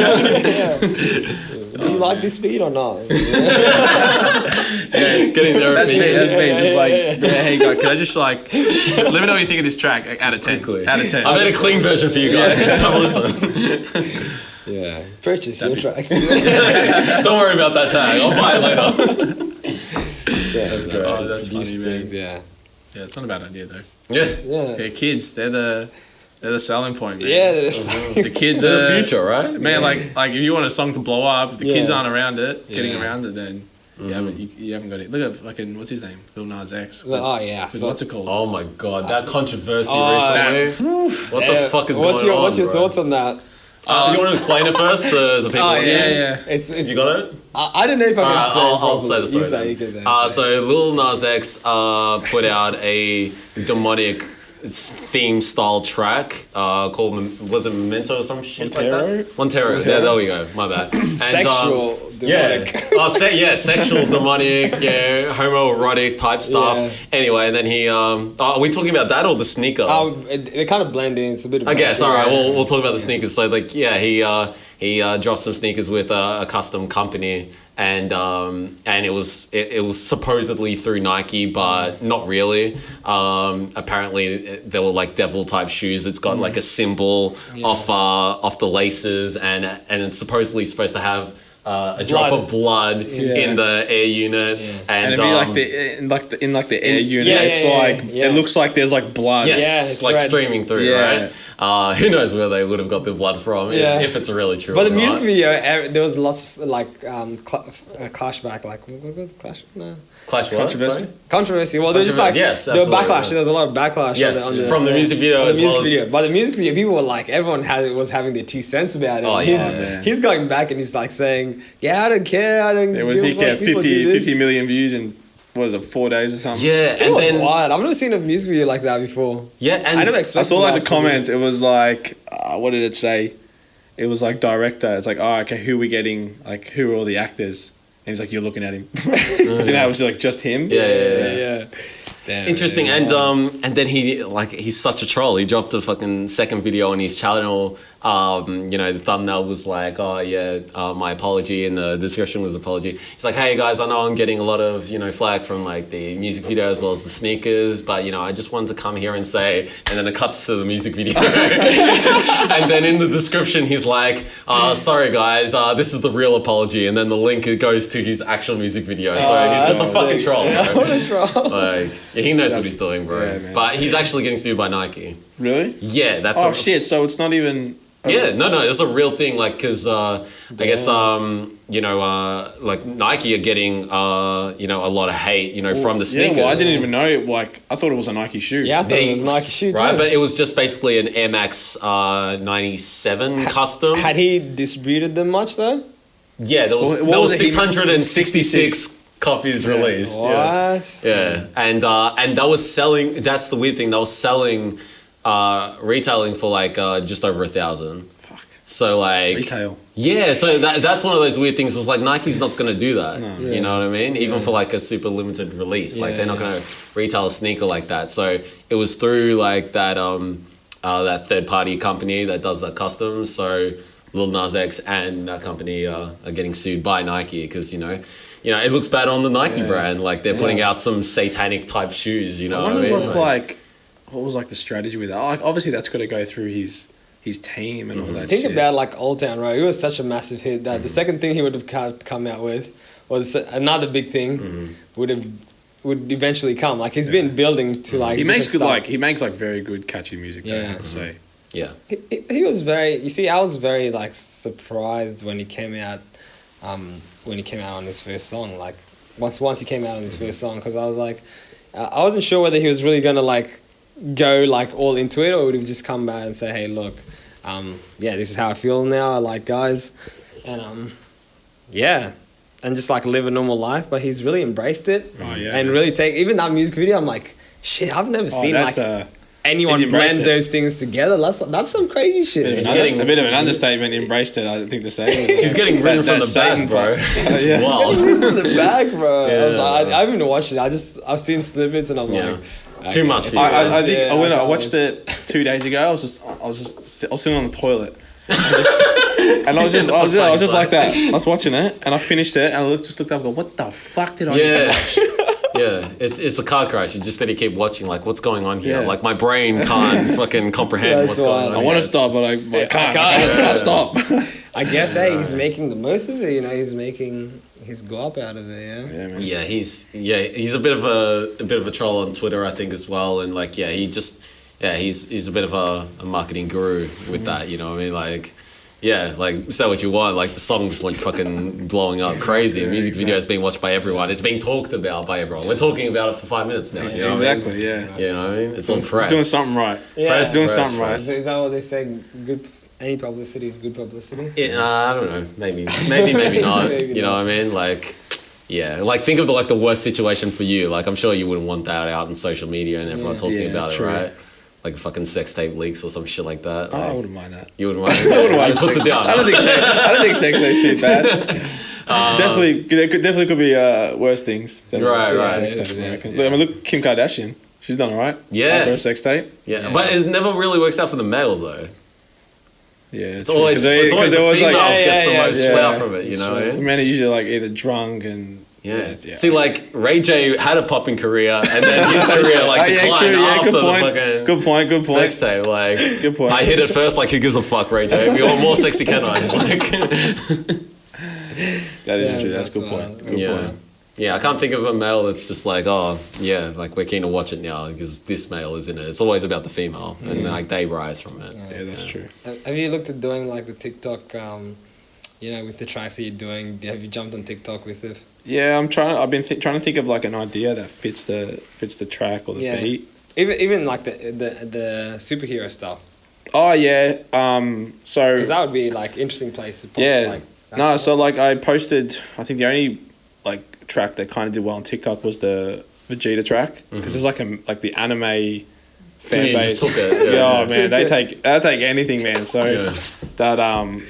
you like this beat or not? Getting there. That's me. Just like, hey guys, can I just like let me know what you think of this track out of 10? Out of 10. I made a clean version for you guys. Just have a listen. Purchase your tracks. Don't worry about that tag. I'll buy it later. That's great. That's funny, man. Yeah, it's not a bad idea though. Yeah. Kids, they're They're the selling point, man. Yeah, the kids They're are the future, right? man. Like if you want a song to blow up, if the kids Yeah. aren't around it, getting Yeah. around it, then you haven't got it. Look at fucking what's his name, Lil Nas X. Oh yeah. With what's it called? Oh my god, that controversy Oh, recently. What the fuck is going on? What's your bro? thoughts on that? You want to explain it first to the people listening? yeah. It's You got it? I don't know if I can say it I'll properly. say the story. You say, then. you can say. So Lil Nas X put out a demonic theme style track called, was it Memento or some shit like that? Montero. Yeah, there we go. My bad. And, Sexual, demonic. Yeah, sexual, demonic, yeah, homoerotic type stuff. Yeah. Anyway, and then he, are we talking about that or the sneaker? They kind of blend in. It's a bit of I guess. both. All right. Yeah. We'll talk about the sneakers. So like, yeah, he dropped some sneakers with a custom company, and it was supposedly through Nike, but not really. Apparently, they were like devil type shoes. It's got like a symbol off the laces, and it's supposedly supposed to have a drop of blood in the air unit, And it'd be in the air unit. yeah, It's yeah, like yeah. it looks like there's like blood. yes, Yeah, it's like red. streaming through, Yeah. right? Who knows where they would have got the blood from if it's really true. But or the music not. video, there was lots of like clashback, like what was it? Clash? No. Clash what? Controversy? Sorry? Controversy. Well, there's just like Yes, there was absolutely, backlash. yeah. There was a lot of backlash. Yes, on the, from the music video on the as music well as- video. But the music video, people were like, everyone was having their 2 cents about it. Oh, he's, yeah. he's going back and he's like saying, "Yeah, I don't care. I don't." It was give he a fuck, get people 50, do this." 50 million views in what was it, 4 days or something? Yeah, It and was then wild. I've never seen a music video like that before. yeah, and I never expected. I saw like that the to be- comments. It was like, what did it say? It was like director. It's like, oh, okay, who are we getting? Like, who are all the actors? And he's like, you're looking at him. Didn't know it was like just him. Yeah. Damn, interesting, man. and then he's such a troll. He dropped a fucking second video on his channel. The thumbnail was like, oh yeah, my apology, and the description was apology. He's like, hey guys, I know I'm getting a lot of flack from like the music video as well as the sneakers, but I just wanted to come here and say, and then it cuts to the music video, and then in the description he's like, sorry guys, this is the real apology, and then the link it goes to his actual music video. So he's just a fucking troll, bro. What a troll. Like, yeah, he knows what he's doing, bro. Yeah, man. But he's actually getting sued by Nike. Really? Yeah, that's Oh shit! So it's not even. Yeah, no, it's a real thing. Like, cause I guess like Nike are getting a lot of hate, from the sneakers. Yeah, well, I didn't even know. Like, I thought it was a Nike shoe. Yeah, I thought it was Nike shoe too. Right, but it was just basically an Air Max 97 custom. Had he distributed them much though? Yeah, there was What was it? 666 copies released. What? Yeah, and that was selling. That's the weird thing. That was selling, retailing for like just over 1,000. Fuck. So like Retail. Yeah, so that's one of those weird things. It's like Nike's not gonna do that. No. You know what I mean? Even for like a super limited release, like they're not gonna retail a sneaker like that. So it was through like that that third party company that does that custom. So Lil Nas X and that company are getting sued by Nike because it looks bad on the Nike brand. Like they're putting out some satanic type shoes. You know I what I wonder mean? what was like the strategy with that? Like, obviously, that's got to go through his team and all that Think shit. about like Old Town Road. It was such a massive hit that the second thing he would have come out with, or another big thing, would eventually come. Like he's been building to like. He makes good, different stuff. he makes like very good catchy music. Though, I have to say. Yeah. He was very. You see, I was very like surprised when he came out. When he came out on his first song, like once he came out on his first song, because I was like, I wasn't sure whether he was really gonna like go like all into it, or would he just come back and say, hey, look, this is how I feel now. I like guys, and and just like live a normal life. But he's really embraced it, and really even that music video. I'm like, shit, I've never seen like anyone he's embraced blend it. those things together. That's some crazy shit. He's getting a bit of an understatement. Embraced it, I think to say. He's getting ridden from the back, bro. It's wild. in the bag, bro. Yeah. I haven't even watched it. I've seen snippets and I'm like, Too much for you. I think Yeah, I watched it 2 days ago. I was sitting on the toilet. And I was just like that. I was watching it and I finished it and I just looked up and go, what the fuck did I just watch? Yeah, it's a car crash. You just need to keep watching, like, what's going on here? Yeah. Like, my brain can't fucking comprehend what's going on. I want to stop, but I can't stop. I guess he's making the most of it. He's making his go up out of it. Yeah. Man. Yeah, he's a bit of a troll on Twitter, I think, as well. And like, he just he's a bit of a marketing guru with that, you know what I mean? Like, yeah, like, say what you want, like, the song's, like, fucking blowing up crazy. The music video is being watched by everyone. It's being talked about by everyone. We're talking about it for 5 minutes now, you know what I mean? Yeah. You know what I mean? It's on press. It's doing something right. Yeah. It's doing something right. Is that what they say? Good, any publicity is good publicity? Yeah, I don't know. Maybe not. Maybe you know what I mean? Like, yeah. Like, think of the worst situation for you. Like, I'm sure you wouldn't want that out in social media and everyone talking about true. it, right? Like a fucking sex tape leaks or some shit like that. Oh, Like, I wouldn't mind that. you wouldn't mind it? He puts it down. I don't think sex is too bad. Definitely could be worse things. Than Right. Sex tape, I reckon. I mean, look, Kim Kardashian. She's done alright. Yeah. After a sex tape. Yeah, but it never really works out for the males though. Yeah, It's always the females gets the most yeah. flower from it, you know what I The mean? men are usually like either drunk and Yeah. See, like, Ray J had a popping career, and then his career, like, declined after the fucking good point. sex tape. Like, Good point. I hit it first, like, who gives a fuck, Ray J? We want more sexy can I? It's like, That is true. That's a good point. Good yeah. point. Yeah, I can't think of a male that's just like, oh, yeah, like, we're keen to watch it now because this male is in it. It's always about the female, and, like, they rise from it. Yeah, that's true. Have you looked at doing like the TikTok, you know, with the tracks that you're doing? Have you jumped on TikTok with it? Yeah, I've been trying to think of like an idea that fits the track or the beat. Even like the superhero stuff. Oh yeah. So Because that would be like interesting place to put. yeah. Like, No, so like I posted. I think the only like track that kind of did well on TikTok was the Vegeta track because there's like the anime fan You base. just took it. Yeah, Yeah. man, they'll take anything, man. So that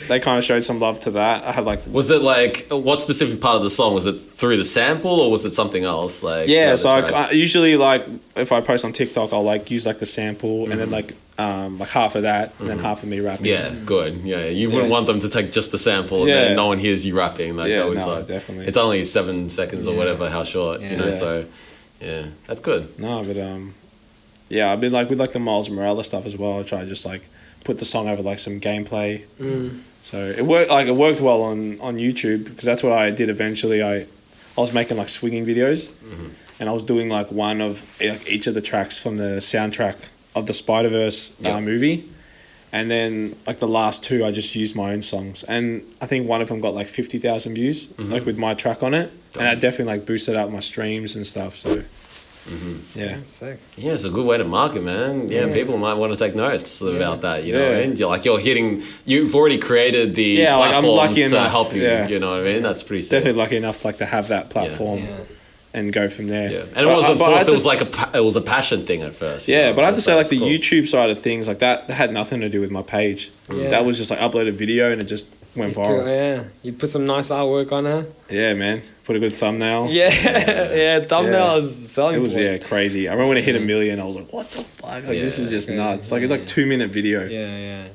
they kind of showed some love to that. I had like Was it like, what specific part of the song? Was it through the sample or was it something else? Like, yeah. throughout So the track? I usually like if I post on TikTok, I'll like use like the sample and then like half of that and then half of me rapping. Yeah, good. Yeah, you wouldn't want them to take just the sample and then no one hears you rapping. Like, that was like, definitely. It's only 7 seconds or whatever, how short, you know, so yeah, that's good. No, but yeah, I've been like with like the Miles Morales stuff as well. I try to just like put the song over like some gameplay. So it worked well on YouTube because that's what I did eventually. I was making like swinging videos, and I was doing like one of like each of the tracks from the soundtrack of the Spider-Verse movie, and then like the last two I just used my own songs, and I think one of them got like 50,000 views, like with my track on it, and that definitely like boosted up my streams and stuff. So. Yeah. sick. Yeah, it's a good way to market, man. Yeah, people might want to take notes about that, you know what I mean? You've already created the platforms I'm lucky to enough, help you, you know what I mean? That's pretty sick. Definitely lucky enough like to have that platform and go from there. Yeah. And it wasn't forced, it was like it was a passion thing at first. Yeah, but I have to say like the cool. YouTube side of things, like that had nothing to do with my page. That was just like upload a video and it just went viral. You put some nice artwork on her. Yeah, man. Put a good thumbnail. Thumbnail is selling. It was crazy. I remember when it hit 1 million, I was like, what the fuck? Like this is just nuts. Like it's like 2-minute video. Yeah.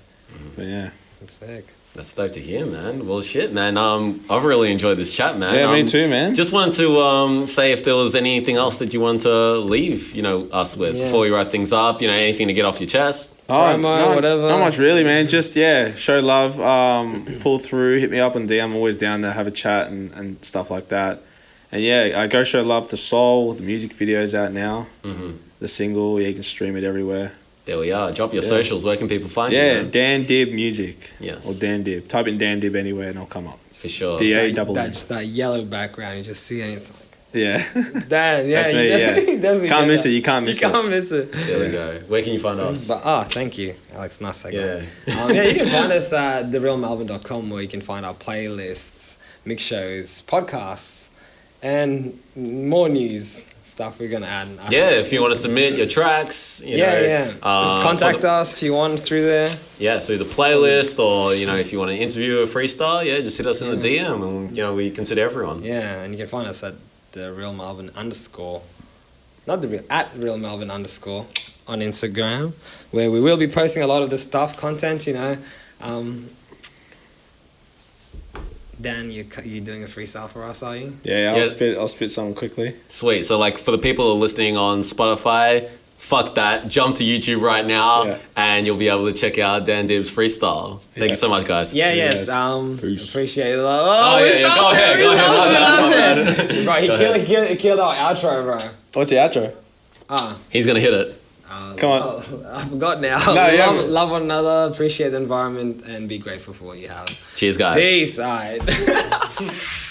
But yeah. That's sick. That's dope to hear, man. Well, shit, man. I've really enjoyed this chat, man. Yeah, me too, man. Just wanted to say if there was anything else that you wanted to leave, us with before we wrap things up. Anything to get off your chest. Promo, whatever. Not much really, man. Just show love, pull through, hit me up on DM. I'm always down to have a chat and stuff like that. And I go show love to Soul. The music video's out now. The single, you can stream it everywhere. There we are. Drop your socials. Where can people find you? Yeah, Dan Dib Music. Yes. Or Dan Dib. Type in Dan Dib anywhere and I'll come up. For sure. D-A-double-N. Just that yellow background, you just see it and it's like... Yeah. It's Dan, That's me, definitely Can't miss it. You can't miss it. There we go. Where can you find us? But thank you, Alex. Nice segment. Yeah. You can find us at therealmelbourne.com where you can find our playlists, mix shows, podcasts, and more news stuff we're gonna add. If you want to submit your tracks, contact us if you want through there. Yeah, through the playlist, or if you want to interview a freestyle, just hit us in the DM, and we consider everyone. Yeah, and you can find us at the Real Melbourne _ not the real at Real Melbourne _ on Instagram, where we will be posting a lot of the stuff content. Dan, you doing a freestyle for us, are you? Yeah, I'll spit something quickly. Sweet. So for the people who are listening on Spotify, fuck that. Jump to YouTube right now and you'll be able to check out Dan Dib's freestyle. Thank you so much, guys. Yeah. Peace. Appreciate it. Go ahead. Bro, he killed our outro, bro. What's the outro? He's going to hit it. Come on. I forgot now. No, love one another, appreciate the environment, and be grateful for what you have. Cheers, guys. Peace. All right.